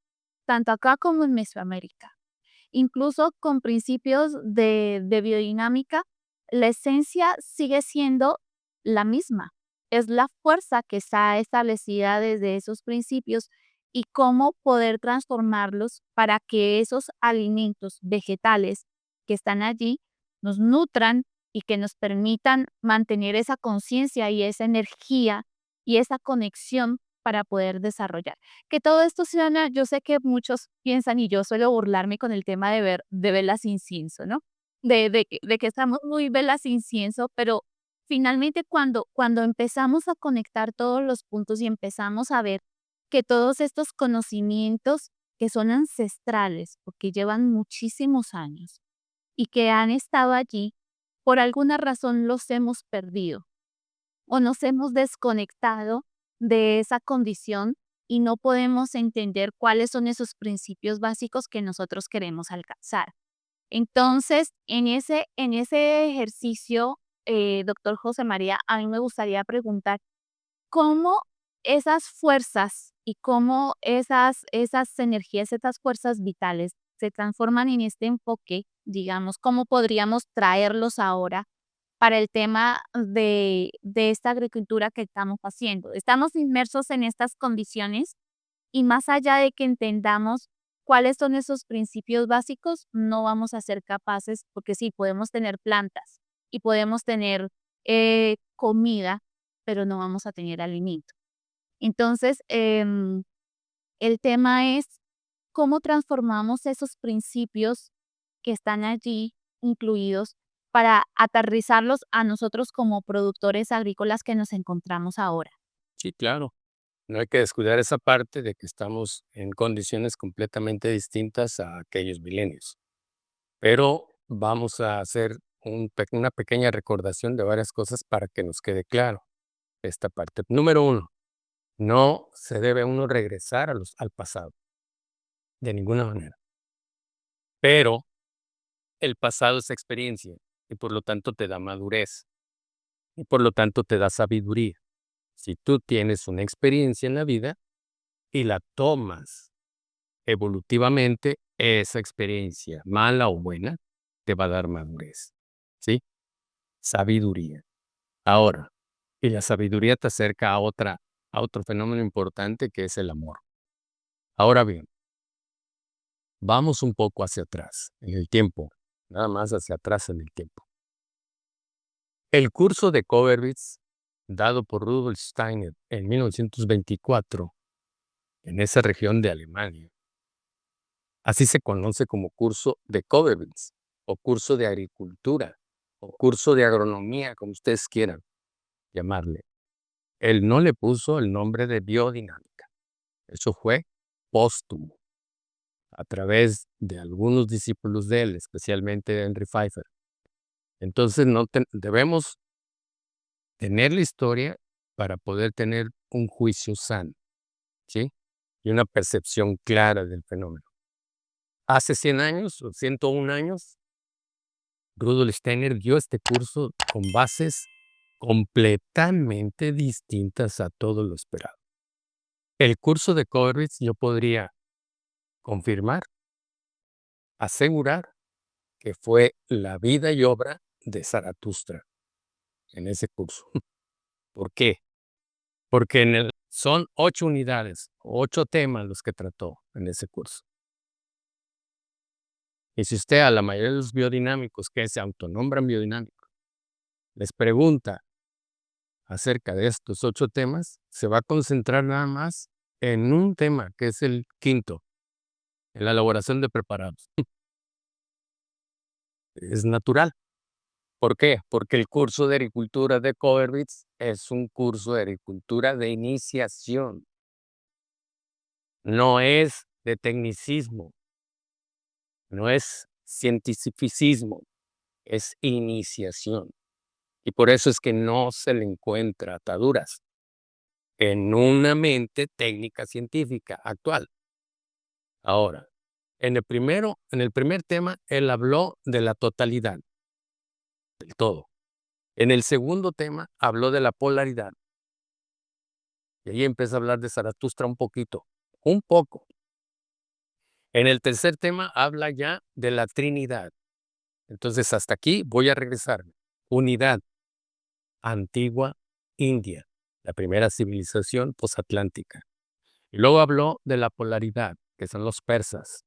tanto acá como en Mesoamérica, incluso con principios de biodinámica, la esencia sigue siendo la misma. Es la fuerza que está establecida desde esos principios y cómo poder transformarlos para que esos alimentos vegetales que están allí nos nutran y que nos permitan mantener esa conciencia y esa energía y esa conexión para poder desarrollar. Que todo esto suena, yo sé que muchos piensan, y yo suelo burlarme con el tema de velas incienso, ¿no? De que estamos muy velas incienso, pero finalmente cuando empezamos a conectar todos los puntos y empezamos a ver que todos estos conocimientos que son ancestrales, porque llevan muchísimos años y que han estado allí, por alguna razón los hemos perdido o nos hemos desconectado de esa condición y no podemos entender cuáles son esos principios básicos que nosotros queremos alcanzar. Entonces, en ese ejercicio, doctor José María, a mí me gustaría preguntar, ¿cómo esas fuerzas y cómo esas energías, esas fuerzas vitales se transforman en este enfoque, digamos, cómo podríamos traerlos ahora para el tema de esta agricultura que estamos haciendo? Estamos inmersos en estas condiciones y más allá de que entendamos cuáles son esos principios básicos, no vamos a ser capaces, porque sí, podemos tener plantas y podemos tener comida, pero no vamos a tener alimento. Entonces, el tema es cómo transformamos esos principios que están allí incluidos para aterrizarlos a nosotros como productores agrícolas que nos encontramos ahora. Sí, claro. No hay que descuidar esa parte de que estamos en condiciones completamente distintas a aquellos milenios. Pero vamos a hacer una pequeña recordación de varias cosas para que nos quede claro esta parte. Número uno, no se debe uno regresar al pasado, de ninguna manera. Pero el pasado es experiencia y por lo tanto te da madurez y por lo tanto te da sabiduría. Si tú tienes una experiencia en la vida y la tomas evolutivamente, esa experiencia, mala o buena, te va a dar madurez, ¿sí? Sabiduría. Ahora, y la sabiduría te acerca a otro fenómeno importante que es el amor. Ahora bien, vamos un poco hacia atrás en el tiempo, nada más hacia atrás en el tiempo. El curso de Coverwitz, dado por Rudolf Steiner en 1924, en esa región de Alemania, así se conoce como curso de Coverwitz, o curso de agricultura, o curso de agronomía, como ustedes quieran llamarle. Él no le puso el nombre de biodinámica. Eso fue póstumo, a través de algunos discípulos de él, especialmente Henry Pfeiffer. Entonces debemos tener la historia para poder tener un juicio sano, ¿sí? Y una percepción clara del fenómeno. Hace 100 años o 101 años, Rudolf Steiner dio este curso con bases completamente distintas a todo lo esperado. El curso de Coleridge yo podría confirmar, asegurar que fue la vida y obra de Zaratustra en ese curso. ¿Por qué? Porque son 8 unidades, 8 temas los que trató en ese curso. Y si usted a la mayoría de los biodinámicos que se autonombran biodinámicos les pregunta acerca de estos 8 temas, se va a concentrar nada más en un tema, que es el quinto, en la elaboración de preparados. Es natural. ¿Por qué? Porque el curso de agricultura de Coleridge es un curso de agricultura de iniciación. No es de tecnicismo, no es cientificismo, es iniciación. Y por eso es que no se le encuentra ataduras en una mente técnica científica actual. Ahora, en el primer tema, él habló de la totalidad, del todo. En el segundo tema, habló de la polaridad. Y ahí empieza a hablar de Zaratustra un poquito, un poco. En el tercer tema, habla ya de la Trinidad. Entonces, hasta aquí voy a regresar. Unidad, antigua India, la primera civilización posatlántica. Y luego habló de la polaridad, que son los persas,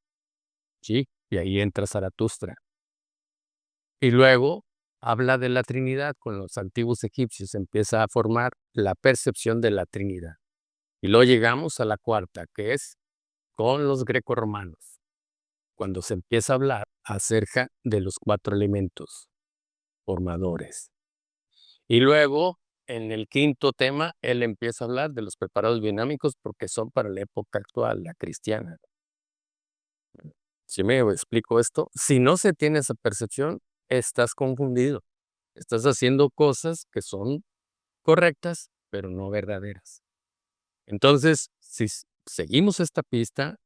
¿sí? Y ahí entra Zaratustra. Y luego habla de la Trinidad con los antiguos egipcios, empieza a formar la percepción de la Trinidad. Y luego llegamos a la cuarta, que es con los grecorromanos, cuando se empieza a hablar acerca de los 4 elementos formadores. Y luego, en el quinto tema, él empieza a hablar de los preparados biodinámicos porque son para la época actual, la cristiana. ¿Sí me explico esto? Si no se tiene esa percepción, estás confundido. Estás haciendo cosas que son correctas, pero no verdaderas. Entonces, si seguimos esta pista,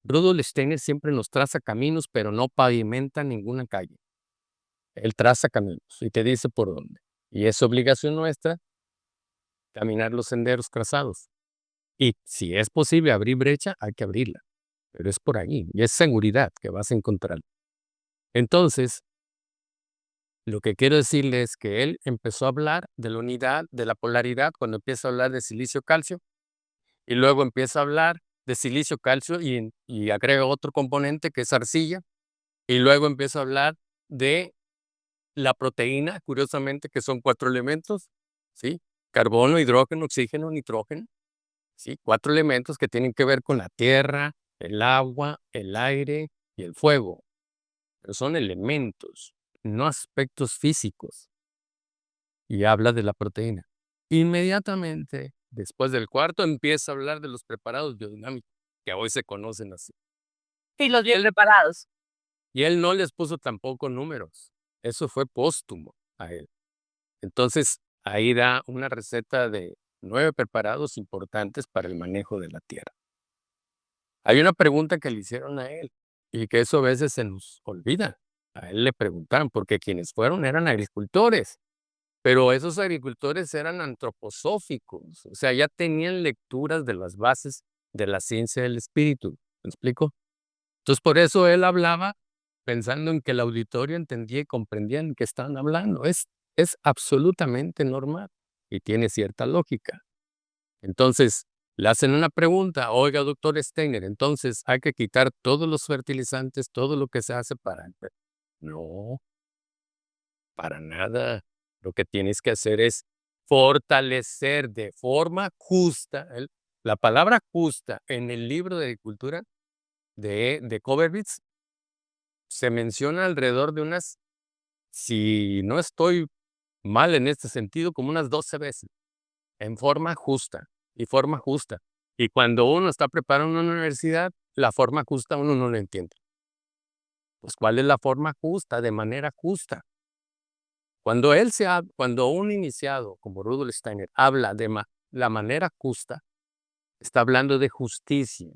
Rudolf Steiner siempre nos traza caminos, pero no pavimenta ninguna calle. Él traza caminos y te dice por dónde. Y es obligación nuestra caminar los senderos trazados. Y si es posible abrir brecha, hay que abrirla. Pero es por ahí y es seguridad que vas a encontrar. Entonces, lo que quiero decirle es que él empezó a hablar de la unidad, de la polaridad, cuando empieza a hablar de silicio-calcio, y luego empieza a hablar de silicio-calcio y agrega otro componente que es arcilla, y luego empieza a hablar de la proteína, curiosamente, que son 4 elementos, ¿sí? Carbono, hidrógeno, oxígeno, nitrógeno, ¿sí? 4 elementos que tienen que ver con la tierra, el agua, el aire y el fuego. Pero son elementos, no aspectos físicos. Y habla de la proteína. Inmediatamente, después del cuarto, empieza a hablar de los preparados biodinámicos, que hoy se conocen así. Y los bien preparados. Y él no les puso tampoco números. Eso fue póstumo a él. Entonces, ahí da una receta de 9 preparados importantes para el manejo de la tierra. Hay una pregunta que le hicieron a él y que eso a veces se nos olvida. A él le preguntaron, porque quienes fueron eran agricultores, pero esos agricultores eran antroposóficos, o sea, ya tenían lecturas de las bases de la ciencia del espíritu. ¿Me explico? Entonces, por eso él hablaba pensando en que el auditorio entendía y comprendía en qué estaban hablando. Es absolutamente normal y tiene cierta lógica. Entonces, le hacen una pregunta, oiga, doctor Steiner, entonces hay que quitar todos los fertilizantes, todo lo que se hace para... No, para nada. Lo que tienes que hacer es fortalecer de forma justa. La palabra justa en el libro de agricultura de Coleridge se menciona alrededor de unas, si no estoy mal en este sentido, como unas 12 veces en forma justa y forma justa. Y cuando uno está preparando una universidad, la forma justa uno no la entiende. Pues, ¿cuál es la forma justa? De manera justa. Cuando un iniciado como Rudolf Steiner habla de la manera justa, está hablando de justicia.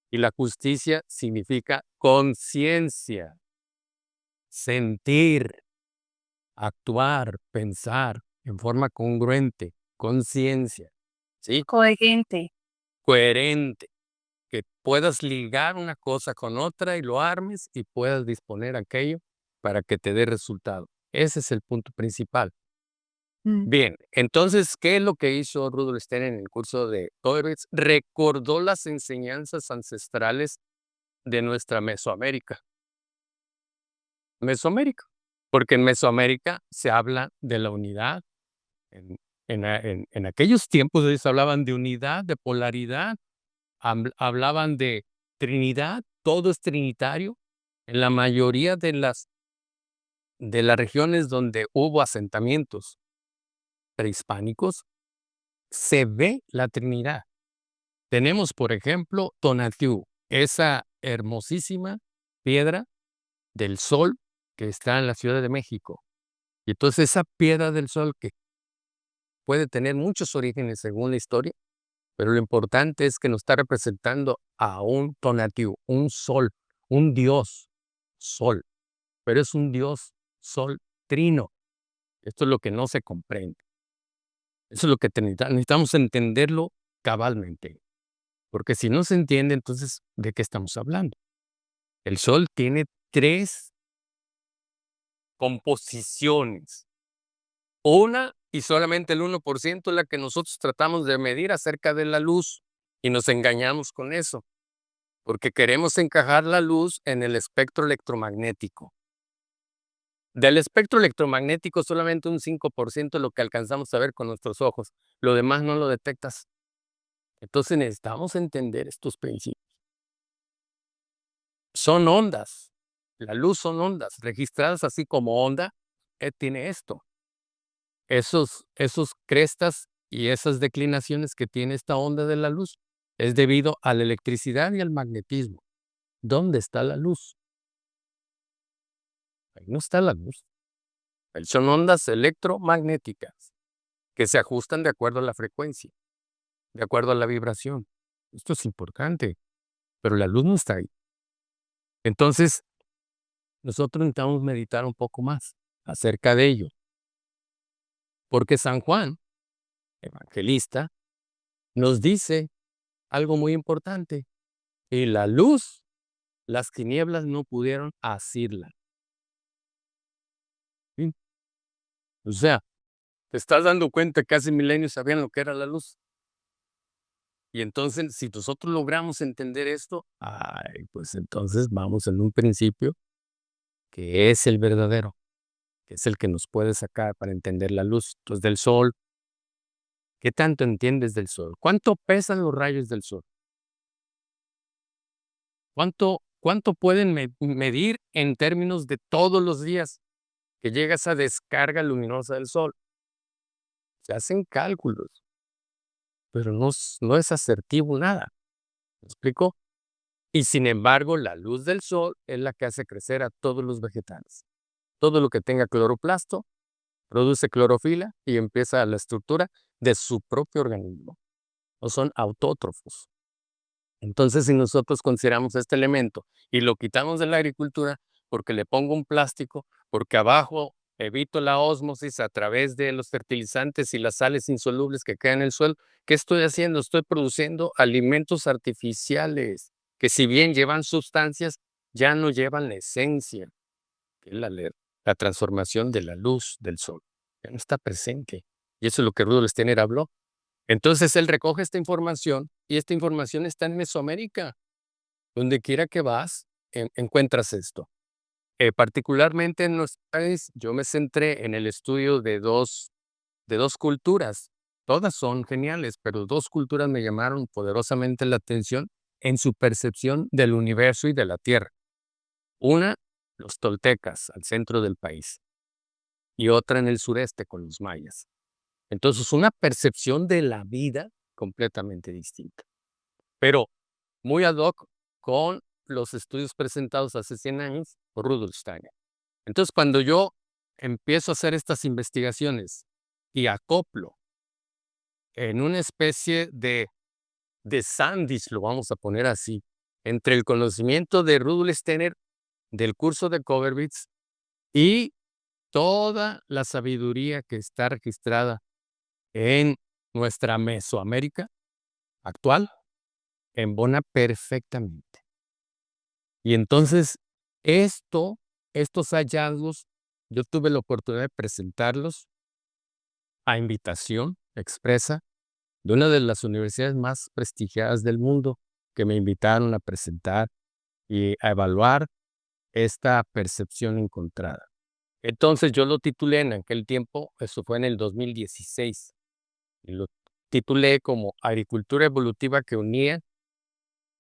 Y la justicia significa conciencia, sentir, actuar, pensar en forma congruente, conciencia, ¿sí? Coherente. Coherente, que puedas ligar una cosa con otra y lo armes y puedas disponer aquello para que te dé resultado. Ese es el punto principal. Mm. Bien, entonces, ¿qué es lo que hizo Rudolf Steiner en el curso de Taueritz? Recordó las enseñanzas ancestrales de nuestra Mesoamérica. Mesoamérica, porque en Mesoamérica se habla de la unidad. En aquellos tiempos ellos hablaban de unidad, de polaridad, hablaban de Trinidad, todo es trinitario. En la mayoría de las regiones donde hubo asentamientos prehispánicos, se ve la Trinidad. Tenemos, por ejemplo, Tonatiuh, esa hermosísima piedra del Sol que está en la Ciudad de México. Y entonces esa piedra del Sol que puede tener muchos orígenes según la historia, pero lo importante es que nos está representando a un Tonatiuh, un sol, un dios sol, pero es un dios sol trino. Esto es lo que no se comprende. Eso es lo que necesitamos entenderlo cabalmente, porque si no se entiende, entonces, ¿de qué estamos hablando? El sol tiene 3 composiciones. Una, y solamente el 1% es la que nosotros tratamos de medir acerca de la luz, y nos engañamos con eso, porque queremos encajar la luz en el espectro electromagnético. Del espectro electromagnético, solamente un 5% es lo que alcanzamos a ver con nuestros ojos, lo demás no lo detectas. Entonces necesitamos entender estos principios. Son ondas, la luz son ondas, registradas así como onda, tiene esto. Esos crestas y esas declinaciones que tiene esta onda de la luz es debido a la electricidad y al magnetismo. ¿Dónde está la luz? Ahí no está la luz. Ahí son ondas electromagnéticas que se ajustan de acuerdo a la frecuencia, de acuerdo a la vibración. Esto es importante, pero la luz no está ahí. Entonces, nosotros necesitamos meditar un poco más acerca de ello, porque San Juan, evangelista, nos dice algo muy importante: y la luz, las tinieblas no pudieron asirla. ¿Sí? O sea, te estás dando cuenta que hace milenios sabían lo que era la luz. Y entonces, si nosotros logramos entender esto, pues entonces vamos en un principio que es el verdadero, que es el que nos puede sacar para entender la luz. Entonces, del sol, ¿qué tanto entiendes del sol? ¿Cuánto pesan los rayos del sol? ¿Cuánto pueden medir en términos de todos los días que llega esa descarga luminosa del sol? Se hacen cálculos, pero no es asertivo nada. ¿Me explico? Y sin embargo, la luz del sol es la que hace crecer a todos los vegetales. Todo lo que tenga cloroplasto produce clorofila y empieza la estructura de su propio organismo. O son autótrofos. Entonces, si nosotros consideramos este elemento y lo quitamos de la agricultura porque le pongo un plástico, porque abajo evito la ósmosis a través de los fertilizantes y las sales insolubles que quedan en el suelo, ¿qué estoy haciendo? Estoy produciendo alimentos artificiales que, si bien llevan sustancias, ya no llevan la esencia, que es la transformación de la luz del sol. Ya no está presente. Y eso es lo que Rudolf Steiner habló. Entonces él recoge esta información y esta información está en Mesoamérica. Donde quiera que vas, encuentras esto. Particularmente en nuestro país, yo me centré en el estudio de dos culturas. Todas son geniales, pero 2 culturas me llamaron poderosamente la atención en su percepción del universo y de la Tierra. Una, los toltecas, al centro del país, y otra en el sureste con los mayas. Entonces, una percepción de la vida completamente distinta, pero muy ad hoc con los estudios presentados hace 100 años por Rudolf Steiner. Entonces, cuando yo empiezo a hacer estas investigaciones y acoplo en una especie de sándwich, lo vamos a poner así, entre el conocimiento de Rudolf Steiner del curso de Coverwitz y toda la sabiduría que está registrada en nuestra Mesoamérica actual, embona perfectamente. Y entonces, estos hallazgos, yo tuve la oportunidad de presentarlos a invitación expresa de una de las universidades más prestigiadas del mundo, que me invitaron a presentar y a evaluar esta percepción encontrada. Entonces, yo lo titulé en aquel tiempo, eso fue en el 2016, y lo titulé como Agricultura evolutiva que unía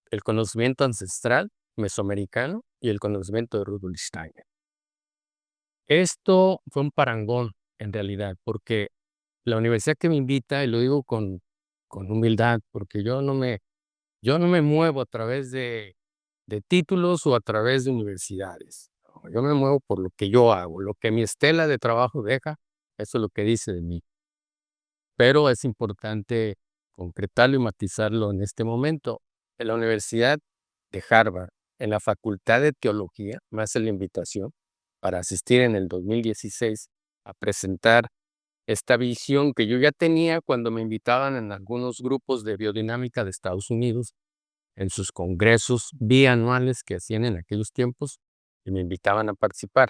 el conocimiento ancestral mesoamericano y el conocimiento de Rudolf Steiner. Esto fue un parangón, en realidad, porque la universidad que me invita, y lo digo con humildad, porque yo no me muevo a través de títulos o a través de universidades. No, yo me muevo por lo que yo hago, lo que mi estela de trabajo deja, eso es lo que dice de mí. Pero es importante concretarlo y matizarlo en este momento. En la Universidad de Harvard, en la Facultad de Teología, me hace la invitación para asistir en el 2016 a presentar esta visión que yo ya tenía cuando me invitaban en algunos grupos de biodinámica de Estados Unidos, en sus congresos bianuales que hacían en aquellos tiempos, y me invitaban a participar.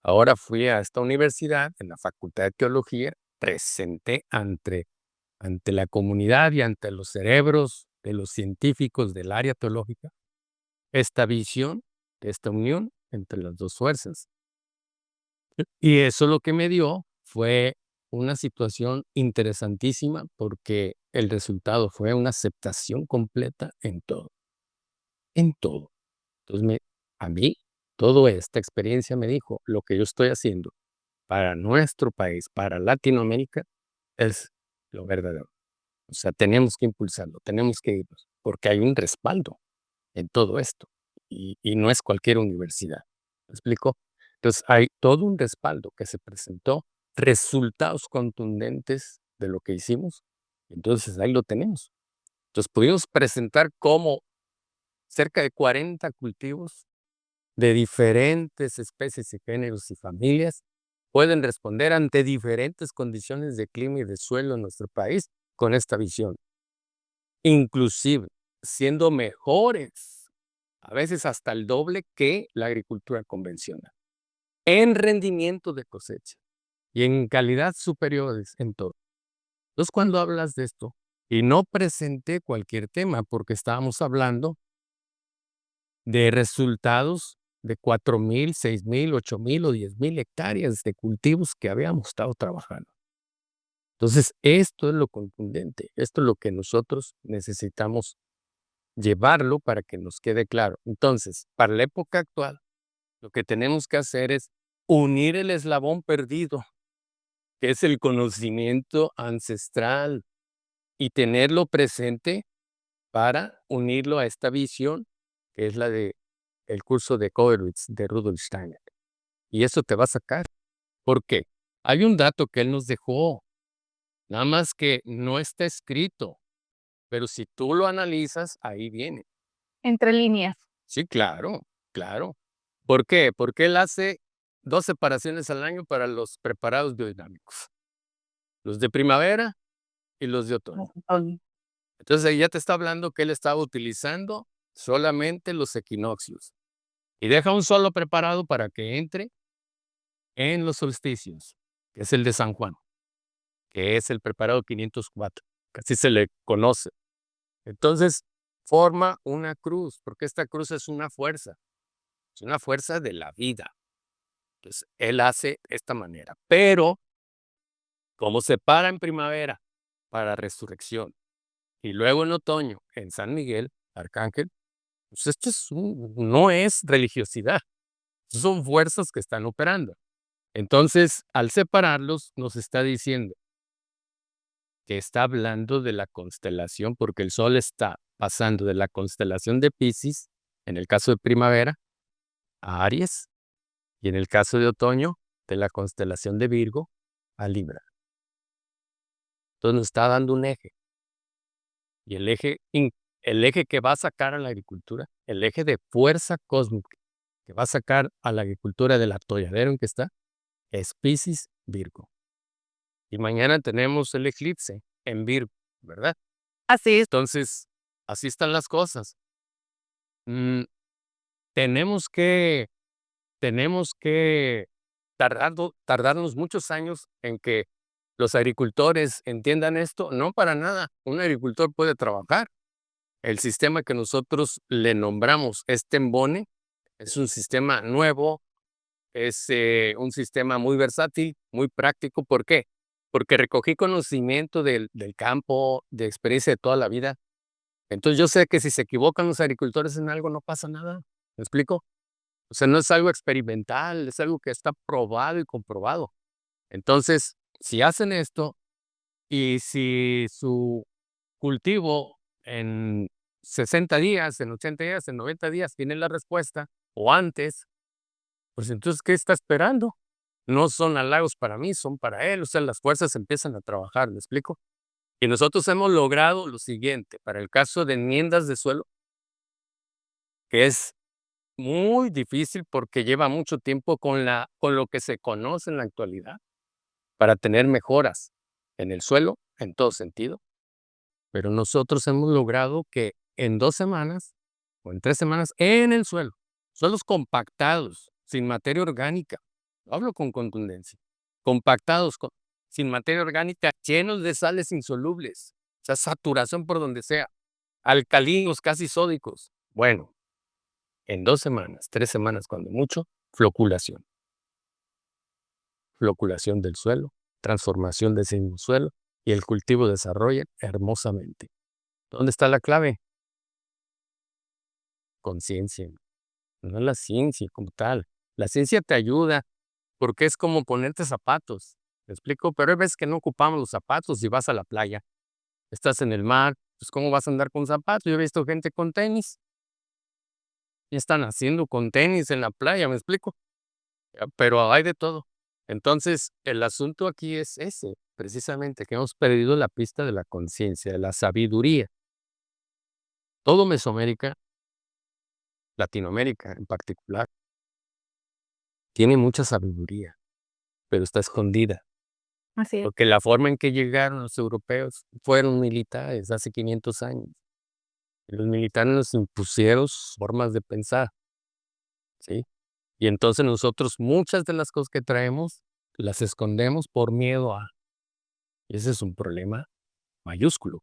Ahora fui a esta universidad, en la Facultad de Teología, presenté ante la comunidad y ante los cerebros de los científicos del área teológica esta visión, esta unión entre las dos fuerzas. Y eso lo que me dio fue una situación interesantísima porque el resultado fue una aceptación completa en todo, en todo. Entonces, a mí, toda esta experiencia me dijo, lo que yo estoy haciendo para nuestro país, para Latinoamérica, es lo verdadero. O sea, tenemos que impulsarlo, tenemos que irnos, porque hay un respaldo en todo esto y no es cualquier universidad. ¿Me explico? Entonces, hay todo un respaldo que se presentó, resultados contundentes de lo que hicimos. Entonces, ahí lo tenemos. Entonces, pudimos presentar cómo cerca de 40 cultivos de diferentes especies y géneros y familias pueden responder ante diferentes condiciones de clima y de suelo en nuestro país con esta visión, inclusive siendo mejores, a veces hasta el doble que la agricultura convencional, en rendimiento de cosecha y en calidad superiores en todo. Entonces, cuando hablas de esto, y no presenté cualquier tema, porque estábamos hablando de resultados de 4,000, 6,000, 8,000 o 10,000 hectáreas de cultivos que habíamos estado trabajando. Entonces, esto es lo contundente, esto es lo que nosotros necesitamos llevarlo para que nos quede claro. Entonces, para la época actual, lo que tenemos que hacer es unir el eslabón perdido, que es el conocimiento ancestral, y tenerlo presente para unirlo a esta visión, que es la de el curso de Coverwitz de Rudolf Steiner. Y eso te va a sacar. ¿Por qué? Hay un dato que él nos dejó, nada más que no está escrito, pero si tú lo analizas, ahí viene. Entre líneas. Sí, claro, claro. ¿Por qué? Porque él hace 2 separaciones al año para los preparados biodinámicos, los de primavera y los de otoño. Entonces, ahí ya te está hablando que él estaba utilizando solamente los equinoccios y deja un solo preparado para que entre en los solsticios, que es el de San Juan, que es el preparado 504, que así se le conoce. Entonces, forma una cruz, porque esta cruz es una fuerza de la vida. Entonces, él hace esta manera, pero como se para en primavera para resurrección y luego en otoño en San Miguel, Arcángel, pues esto no es religiosidad, son fuerzas que están operando. Entonces, al separarlos, nos está diciendo que está hablando de la constelación, porque el Sol está pasando de la constelación de Piscis, en el caso de primavera, a Aries, y en el caso de otoño, de la constelación de Virgo a Libra. Entonces nos está dando un eje. Y el eje que va a sacar a la agricultura, el eje de fuerza cósmica que va a sacar a la agricultura del atolladero en que está, es Piscis Virgo. Y mañana tenemos el eclipse en Virgo, ¿verdad? Así es. Entonces, así están las cosas. Mm, tenemos que tardarnos muchos años en que los agricultores entiendan esto. No, para nada. Un agricultor puede trabajar. El sistema que nosotros le nombramos Embone es un sistema nuevo, es un sistema muy versátil, muy práctico. ¿Por qué? Porque recogí conocimiento del campo, de experiencia de toda la vida. Entonces yo sé que si se equivocan los agricultores en algo no pasa nada. ¿Me explico? O sea, no es algo experimental, es algo que está probado y comprobado. Entonces, si hacen esto y si su cultivo en 60 días, en 80 días, en 90 días tiene la respuesta o antes, pues entonces, ¿qué está esperando? No son halagos para mí, son para él. O sea, las fuerzas empiezan a trabajar, ¿me explico? Y nosotros hemos logrado lo siguiente, para el caso de enmiendas de suelo, que es muy difícil porque lleva mucho tiempo con lo que se conoce en la actualidad para tener mejoras en el suelo, en todo sentido. Pero nosotros hemos logrado que en 2 semanas o en 3 semanas en el suelo, suelos compactados, sin materia orgánica, hablo con contundencia, compactados, sin materia orgánica, llenos de sales insolubles, o sea, saturación por donde sea, alcalinos, casi sódicos. Bueno, en 2 semanas, 3 semanas cuando mucho, floculación. Floculación del suelo, transformación de ese mismo suelo y el cultivo desarrolla hermosamente. ¿Dónde está la clave? Conciencia, no la ciencia como tal. La ciencia te ayuda porque es como ponerte zapatos, ¿me explico? Pero hay veces que no ocupamos los zapatos y vas a la playa, estás en el mar, pues ¿cómo vas a andar con zapatos? Yo he visto gente con tenis, y están haciendo con tenis en la playa, ¿me explico? Pero hay de todo. Entonces, el asunto aquí es ese, precisamente, que hemos perdido la pista de la conciencia, de la sabiduría. Todo Mesoamérica, Latinoamérica en particular, tiene mucha sabiduría, pero está escondida, Así es. porque la forma en que llegaron los europeos fueron militares hace 500 años. Y los militares nos impusieron sus formas de pensar, ¿sí? Y entonces nosotros muchas de las cosas que traemos las escondemos por miedo a. Y ese es un problema mayúsculo,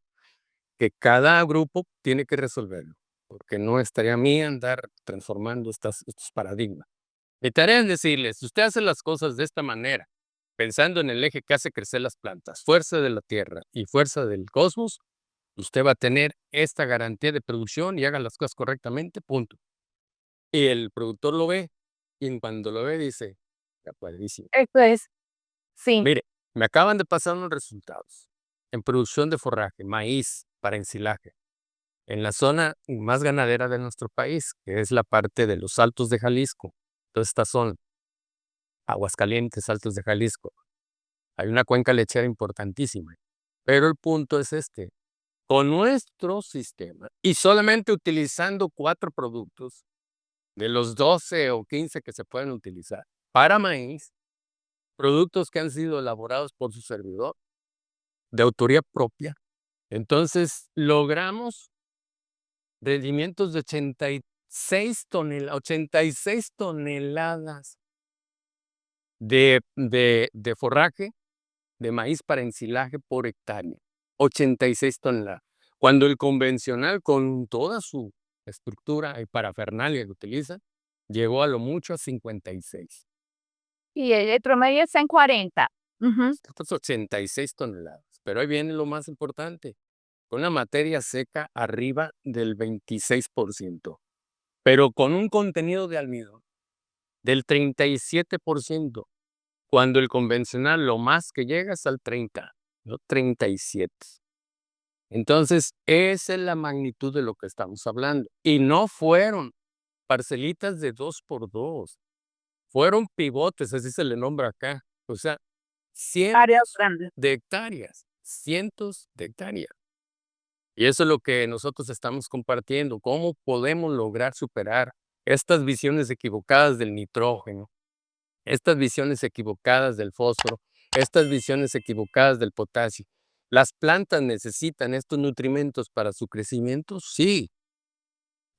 que cada grupo tiene que resolverlo, porque no es tarea mía andar transformando estos paradigmas. Mi tarea es decirles, si usted hace las cosas de esta manera, pensando en el eje que hace crecer las plantas, fuerza de la tierra y fuerza del cosmos, usted va a tener esta garantía de producción y haga las cosas correctamente, punto. Y el productor lo ve, y cuando lo ve dice, está padrísimo. Esto es, sí. Mire, me acaban de pasar unos resultados en producción de forraje, maíz para ensilaje, en la zona más ganadera de nuestro país, que es la parte de los Altos de Jalisco. Toda esta zona, Aguascalientes, Altos de Jalisco. Hay una cuenca lechera importantísima. Pero el punto es este, con nuestro sistema y solamente utilizando 4 productos de los 12 o 15 que se pueden utilizar para maíz, productos que han sido elaborados por su servidor, de autoría propia, entonces logramos rendimientos de 86 toneladas de forraje de maíz para ensilaje por hectárea, 86 toneladas. Cuando el convencional, con toda su estructura y parafernalia que utiliza, llegó a lo mucho a 56. Y el promedio está en 40. Ujú. Estos 86 toneladas. Pero ahí viene lo más importante, con una materia seca arriba del 26%, pero con un contenido de almidón del 37%. cuando el convencional lo más que llega es al 30, ¿no? 37. Entonces, esa es la magnitud de lo que estamos hablando. Y no fueron parcelitas de 2 por 2, fueron pivotes, así se le nombra acá. O sea, Áreas cientos grandes. de hectáreas, cientos de hectáreas. Y eso es lo que nosotros estamos compartiendo, cómo podemos lograr superar estas visiones equivocadas del nitrógeno, estas visiones equivocadas del fósforo, estas visiones equivocadas del potasio. ¿Las plantas necesitan estos nutrimentos para su crecimiento? Sí,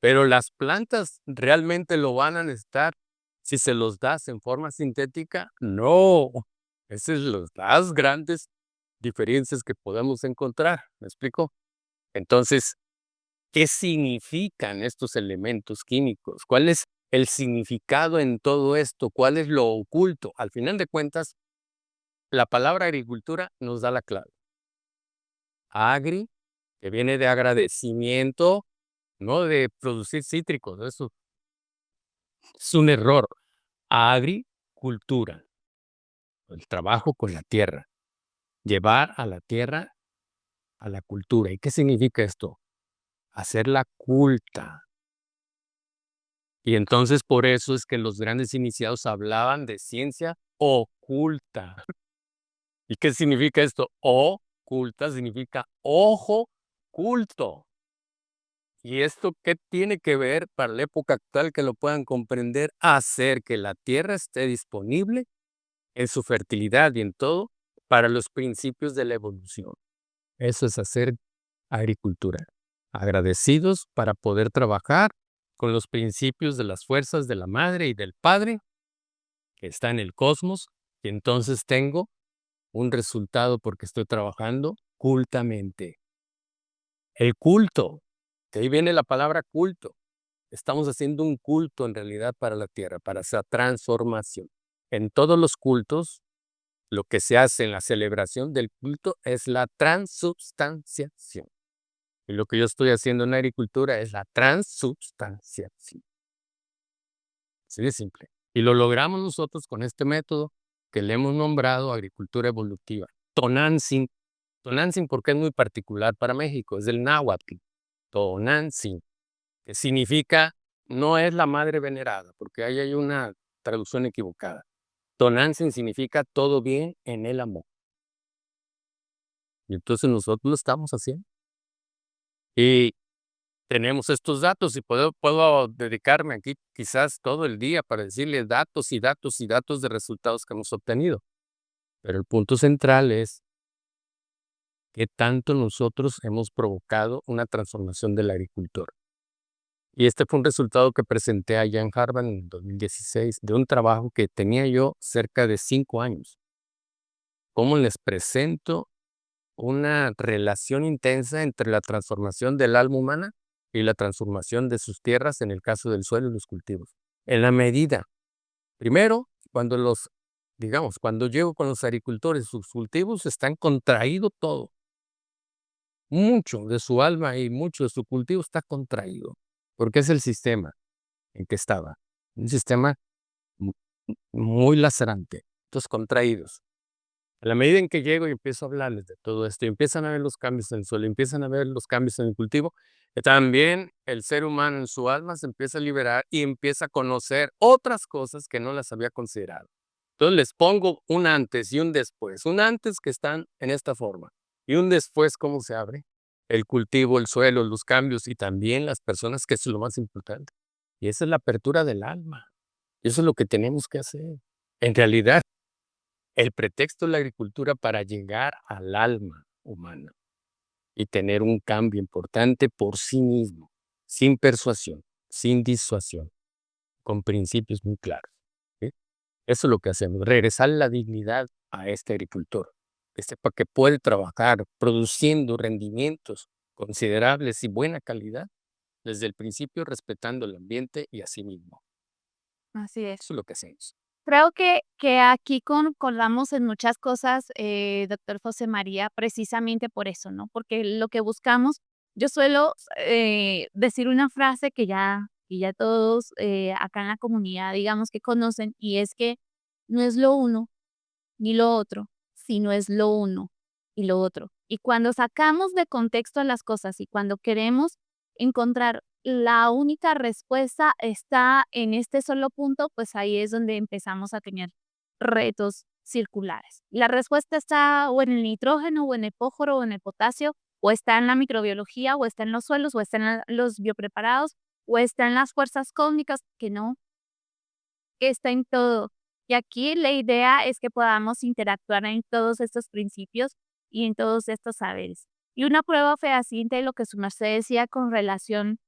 pero las plantas realmente lo van a necesitar si se los das en forma sintética. No, esas son las grandes diferencias que podemos encontrar. ¿Me explico? Entonces, ¿qué significan estos elementos químicos? ¿Cuál es el significado en todo esto? ¿Cuál es lo oculto? Al final de cuentas, la palabra agricultura nos da la clave. Agri, que viene de agradecimiento, no de producir cítricos. Eso es un error. Agricultura, el trabajo con la tierra. Llevar a la tierra a la cultura. ¿Y qué significa esto? Hacerla culta. Y entonces por eso es que los grandes iniciados hablaban de ciencia oculta. ¿Y qué significa esto? Oculta significa ojo culto. ¿Y esto qué tiene que ver para la época actual que lo puedan comprender? Hacer que la tierra esté disponible en su fertilidad y en todo para los principios de la evolución. Eso es hacer agricultura. Agradecidos para poder trabajar con los principios de las fuerzas de la madre y del padre que está en el cosmos, y entonces tengo un resultado porque estoy trabajando cultamente. El culto, de ahí viene la palabra culto. Estamos haciendo un culto en realidad para la tierra, para esa transformación. En todos los cultos, lo que se hace en la celebración del culto es la transubstanciación. Y lo que yo estoy haciendo en la agricultura es la transubstanciación. Así de simple. Y lo logramos nosotros con este método que le hemos nombrado agricultura evolutiva. Tonantzin. Tonantzin porque es muy particular para México, es del náhuatl. Tonantzin, que significa, no es la madre venerada, porque ahí hay una traducción equivocada. Tonantzin significa todo bien en el amor. Y entonces nosotros lo estamos haciendo. Y tenemos estos datos y puedo dedicarme aquí quizás todo el día para decirles datos y datos y datos de resultados que hemos obtenido. Pero el punto central es qué tanto nosotros hemos provocado una transformación del agricultor. Y este fue un resultado que presenté allá en Harvard en 2016 de un trabajo que tenía yo cerca de 5 años. ¿Cómo les presento una relación intensa entre la transformación del alma humana y la transformación de sus tierras, en el caso del suelo y los cultivos? En la medida, primero, cuando llego con los agricultores, sus cultivos están contraído todo. Mucho de su alma y mucho de su cultivo está contraído, porque es el sistema en que estaba. Un sistema mu- muy lacerante, entonces contraídos. A la medida en que llego y empiezo a hablarles de todo esto, y empiezan a ver los cambios en el suelo, empiezan a ver los cambios en el cultivo, también el ser humano en su alma se empieza a liberar y empieza a conocer otras cosas que no las había considerado. Entonces les pongo un antes y un después. Un antes que están en esta forma y un después cómo se abre el cultivo, el suelo, los cambios y también las personas, que eso es lo más importante. Y esa es la apertura del alma. Y eso es lo que tenemos que hacer. En realidad, el pretexto es la agricultura para llegar al alma humana y tener un cambio importante por sí mismo, sin persuasión, sin disuasión, con principios muy claros. ¿Sí? Eso es lo que hacemos, regresar la dignidad a este agricultor, que sepa que puede trabajar produciendo rendimientos considerables y buena calidad, desde el principio respetando el ambiente y a sí mismo. Así es. Eso es lo que hacemos. Creo que aquí concordamos en muchas cosas, doctor José María, precisamente por eso, ¿no? Porque lo que buscamos, yo suelo decir una frase que ya todos acá en la comunidad, digamos que conocen, y es que no es lo uno, ni lo otro, sino es lo uno y lo otro. Y cuando sacamos de contexto las cosas y cuando queremos encontrar la única respuesta está en este solo punto, pues ahí es donde empezamos a tener retos circulares. La respuesta está o en el nitrógeno, o en el fósforo, o en el potasio, o está en la microbiología, o está en los suelos, o está en los biopreparados, o está en las fuerzas cósmicas, que no, que está en todo. Y aquí la idea es que podamos interactuar en todos estos principios y en todos estos saberes. Y una prueba fehaciente de lo que su merced decía con relación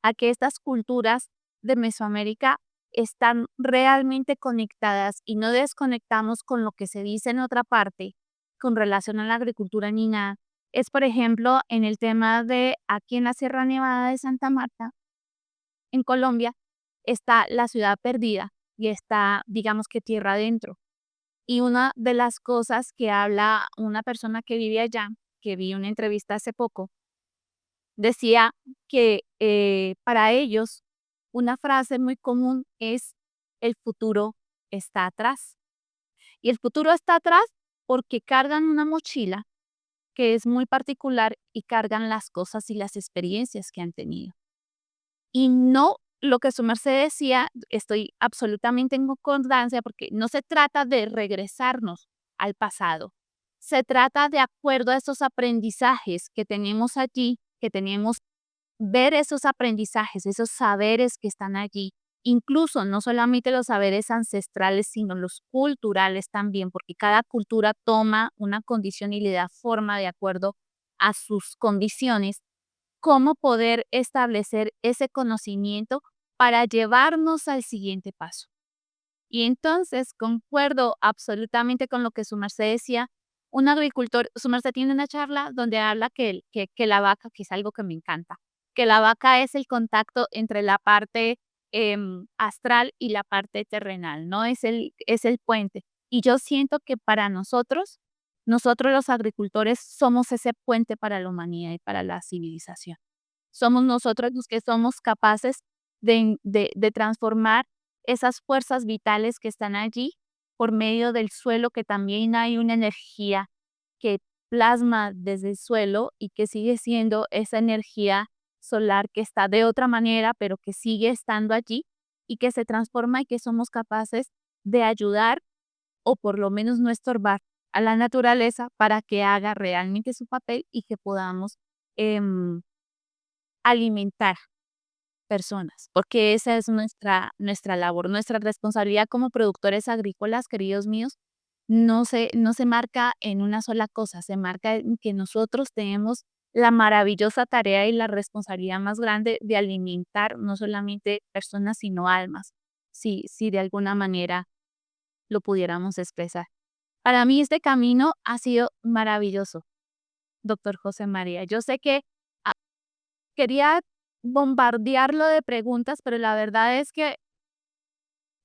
a que estas culturas de Mesoamérica están realmente conectadas y no desconectamos con lo que se dice en otra parte con relación a la agricultura ni nada. Es, por ejemplo, en el tema de aquí en la Sierra Nevada de Santa Marta, en Colombia, está la ciudad perdida y está, digamos que tierra adentro. Y una de las cosas que habla una persona que vive allá, que vi una entrevista hace poco, decía que para ellos una frase muy común es el futuro está atrás. Y el futuro está atrás porque cargan una mochila que es muy particular y cargan las cosas y las experiencias que han tenido. Y no lo que su merced decía, estoy absolutamente en concordancia porque no se trata de regresarnos al pasado. Se trata de acuerdo a esos aprendizajes que tenemos allí, que tenemos ver esos aprendizajes, esos saberes que están allí, incluso no solamente los saberes ancestrales, sino los culturales también, porque cada cultura toma una condición y le da forma de acuerdo a sus condiciones, cómo poder establecer ese conocimiento para llevarnos al siguiente paso. Y entonces concuerdo absolutamente con lo que su merced decía. Un agricultor, su merced tiene una charla donde habla que la vaca, que es algo que me encanta, que la vaca es el contacto entre la parte astral y la parte terrenal, ¿no? Es el puente. Y yo siento que para nosotros los agricultores somos ese puente para la humanidad y para la civilización. Somos nosotros los que somos capaces de transformar esas fuerzas vitales que están allí por medio del suelo, que también hay una energía que plasma desde el suelo y que sigue siendo esa energía solar que está de otra manera, pero que sigue estando allí y que se transforma y que somos capaces de ayudar o por lo menos no estorbar a la naturaleza para que haga realmente su papel y que podamos alimentar personas, porque esa es nuestra labor, nuestra responsabilidad como productores agrícolas, queridos míos, no se marca en una sola cosa, se marca en que nosotros tenemos la maravillosa tarea y la responsabilidad más grande de alimentar no solamente personas, sino almas, si de alguna manera lo pudiéramos expresar. Para mí este camino ha sido maravilloso, doctor José María. Yo sé que quería bombardearlo de preguntas, pero la verdad es que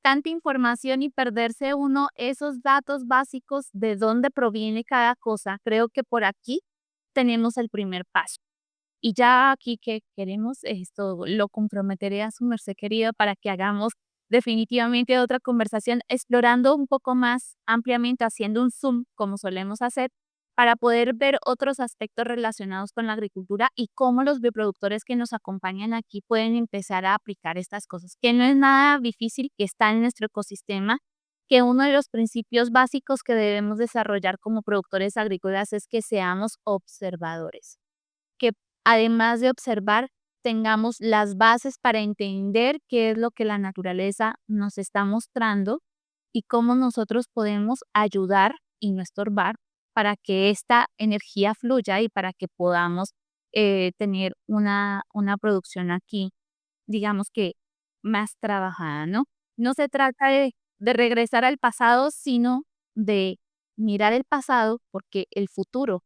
tanta información y perderse uno esos datos básicos de dónde proviene cada cosa, creo que por aquí tenemos el primer paso. Y ya aquí que queremos esto, lo comprometeré a su merced querido para que hagamos definitivamente otra conversación explorando un poco más ampliamente, haciendo un zoom como solemos hacer, para poder ver otros aspectos relacionados con la agricultura y cómo los bioproductores que nos acompañan aquí pueden empezar a aplicar estas cosas, que no es nada difícil, que está en nuestro ecosistema, que uno de los principios básicos que debemos desarrollar como productores agrícolas es que seamos observadores, que además de observar, tengamos las bases para entender qué es lo que la naturaleza nos está mostrando y cómo nosotros podemos ayudar y no estorbar para que esta energía fluya y para que podamos tener una producción aquí, digamos que más trabajada, ¿no? No se trata de regresar al pasado, sino de mirar el pasado porque el futuro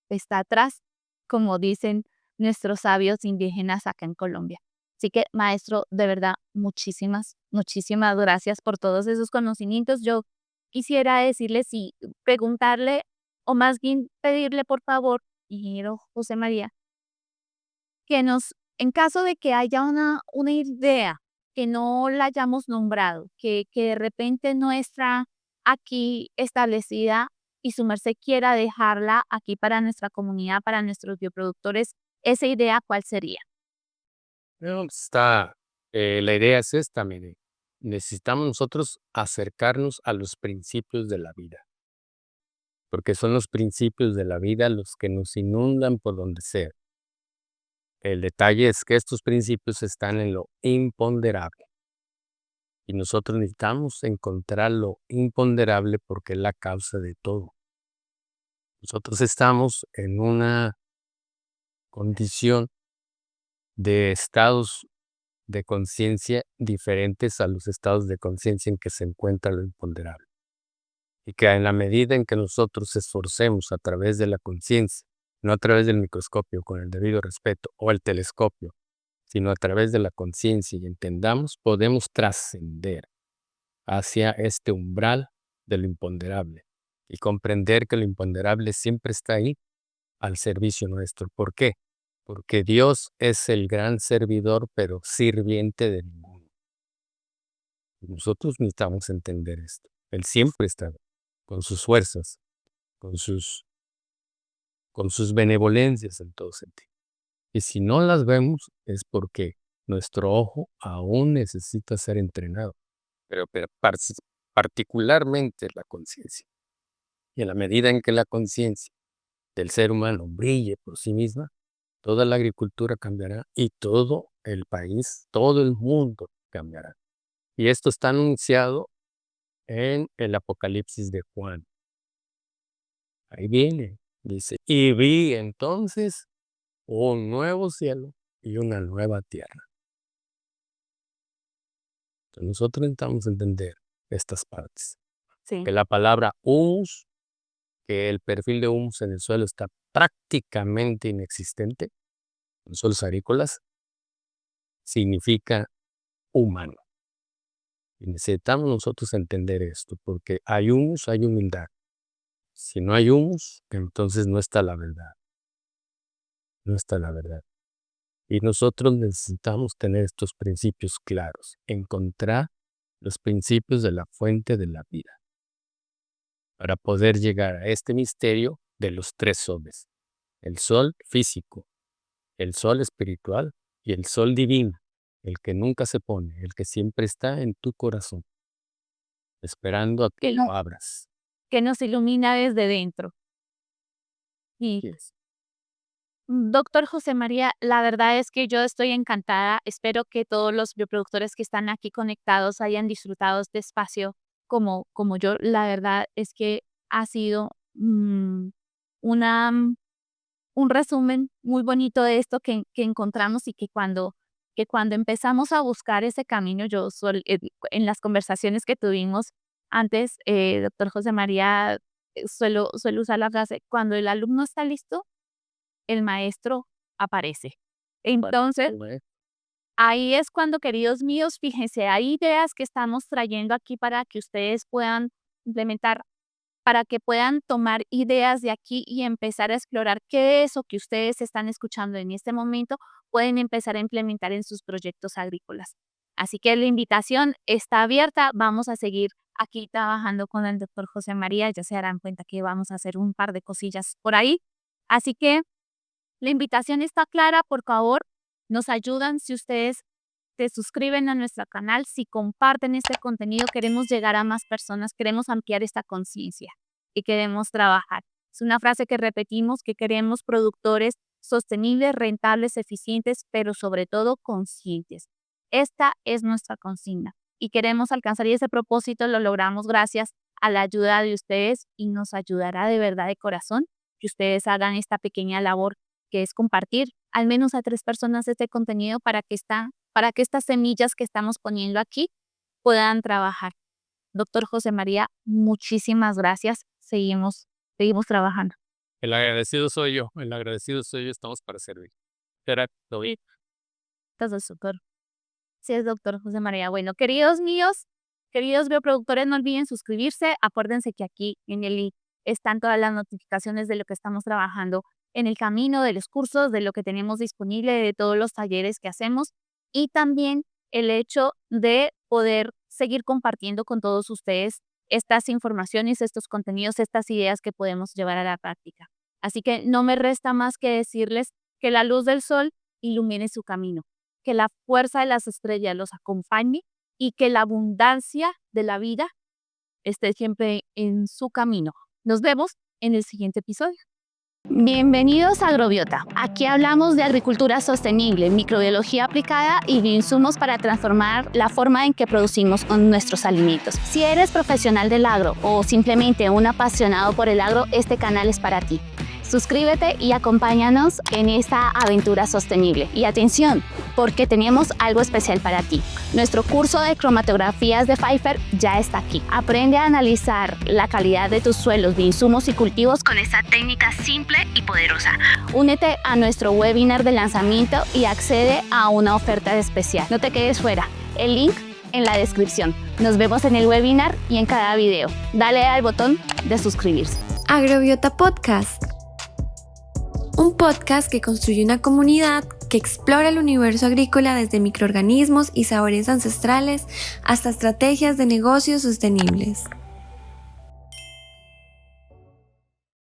está atrás, como dicen nuestros sabios indígenas acá en Colombia. Así que, maestro, de verdad, muchísimas gracias por todos esos conocimientos. Yo quisiera decirle, sí, preguntarle, o más bien pedirle, por favor, ingeniero José María, que nos, en caso de que haya una idea que no la hayamos nombrado, que de repente no está aquí establecida y su merced quiera dejarla aquí para nuestra comunidad, para nuestros bioproductores, esa idea, ¿cuál sería? No, pues, la idea es esta, mire, necesitamos nosotros acercarnos a los principios de la vida, porque son los principios de la vida los que nos inundan por donde sea. El detalle es que estos principios están en lo imponderable y nosotros necesitamos encontrar lo imponderable porque es la causa de todo. Nosotros estamos en una condición de estados de conciencia diferentes a los estados de conciencia en que se encuentra lo imponderable. Y que en la medida en que nosotros esforcemos a través de la conciencia, no a través del microscopio con el debido respeto o el telescopio, sino a través de la conciencia y entendamos, podemos trascender hacia este umbral de lo imponderable y comprender que lo imponderable siempre está ahí al servicio nuestro. ¿Por qué? Porque Dios es el gran servidor, pero sirviente de ninguno. Nosotros necesitamos entender esto. Él siempre está con sus fuerzas, con sus benevolencias en todo sentido. Y si no las vemos es porque nuestro ojo aún necesita ser entrenado, pero particularmente la conciencia. Y en la medida en que la conciencia del ser humano brille por sí misma, toda la agricultura cambiará y todo el país, todo el mundo cambiará. Y esto está anunciado en el Apocalipsis de Juan. Ahí viene, dice, y vi entonces un nuevo cielo y una nueva tierra. Entonces nosotros necesitamos entender estas partes. Sí. Que la palabra humus, que el perfil de humus en el suelo está prácticamente inexistente, en suelos agrícolas, significa humano. Y necesitamos nosotros entender esto, porque hay humus, hay humildad. Si no hay humus, entonces no está la verdad. No está la verdad. Y nosotros necesitamos tener estos principios claros, encontrar los principios de la fuente de la vida, para poder llegar a este misterio de los tres soles: el sol físico, el sol espiritual y el sol divino, el que nunca se pone, el que siempre está en tu corazón, esperando a que Que, lo abras. que nos ilumina desde dentro. Y Yes. doctor José María, la verdad es que yo estoy encantada. Espero que todos los bioproductores que están aquí conectados hayan disfrutado este espacio como yo. La verdad es que ha sido una, un resumen muy bonito de esto que encontramos y que cuando empezamos a buscar ese camino, en las conversaciones que tuvimos antes, doctor José María, suelo usar la frase, cuando el alumno está listo, el maestro aparece. Entonces, ahí es cuando, queridos míos, fíjense, hay ideas que estamos trayendo aquí para que ustedes puedan implementar, para que puedan tomar ideas de aquí y empezar a explorar qué de eso que ustedes están escuchando en este momento pueden empezar a implementar en sus proyectos agrícolas. Así que la invitación está abierta. Vamos a seguir aquí trabajando con el doctor José María. Ya se darán cuenta que vamos a hacer un par de cosillas por ahí. Así que la invitación está clara, por favor, nos ayudan si ustedes se suscriben a nuestro canal, si comparten este contenido, queremos llegar a más personas, queremos ampliar esta conciencia y queremos trabajar. Es una frase que repetimos, que queremos productores sostenibles, rentables, eficientes, pero sobre todo conscientes. Esta es nuestra consigna y queremos alcanzar y ese propósito lo logramos gracias a la ayuda de ustedes y nos ayudará de verdad de corazón que ustedes hagan esta pequeña labor que es compartir al menos a 3 personas este contenido para que estas semillas que estamos poniendo aquí puedan trabajar. Doctor José María, muchísimas gracias. Seguimos trabajando. El agradecido soy yo, estamos para servir. Será todo bien. Entonces, doctor. Sí, es doctor José María. Bueno, queridos míos, queridos bioproductores, no olviden suscribirse. Acuérdense que aquí en el link están todas las notificaciones de lo que estamos trabajando en el camino, de los cursos, de lo que tenemos disponible, de todos los talleres que hacemos y también el hecho de poder seguir compartiendo con todos ustedes estas informaciones, estos contenidos, estas ideas que podemos llevar a la práctica. Así que no me resta más que decirles que la luz del sol ilumine su camino, que la fuerza de las estrellas los acompañe y que la abundancia de la vida esté siempre en su camino. Nos vemos en el siguiente episodio. Bienvenidos a Agrobiota. Aquí hablamos de agricultura sostenible, microbiología aplicada y bioinsumos para transformar la forma en que producimos nuestros alimentos. Si eres profesional del agro o simplemente un apasionado por el agro, este canal es para ti. Suscríbete y acompáñanos en esta aventura sostenible. Y atención, porque tenemos algo especial para ti. Nuestro curso de cromatografías de Pfeiffer ya está aquí. Aprende a analizar la calidad de tus suelos, de insumos y cultivos con esta técnica simple y poderosa. Únete a nuestro webinar de lanzamiento y accede a una oferta especial. No te quedes fuera. El link en la descripción. Nos vemos en el webinar y en cada video. Dale al botón de suscribirse. Agrobiota Podcast. Un podcast que construye una comunidad que explora el universo agrícola desde microorganismos y sabores ancestrales hasta estrategias de negocios sostenibles.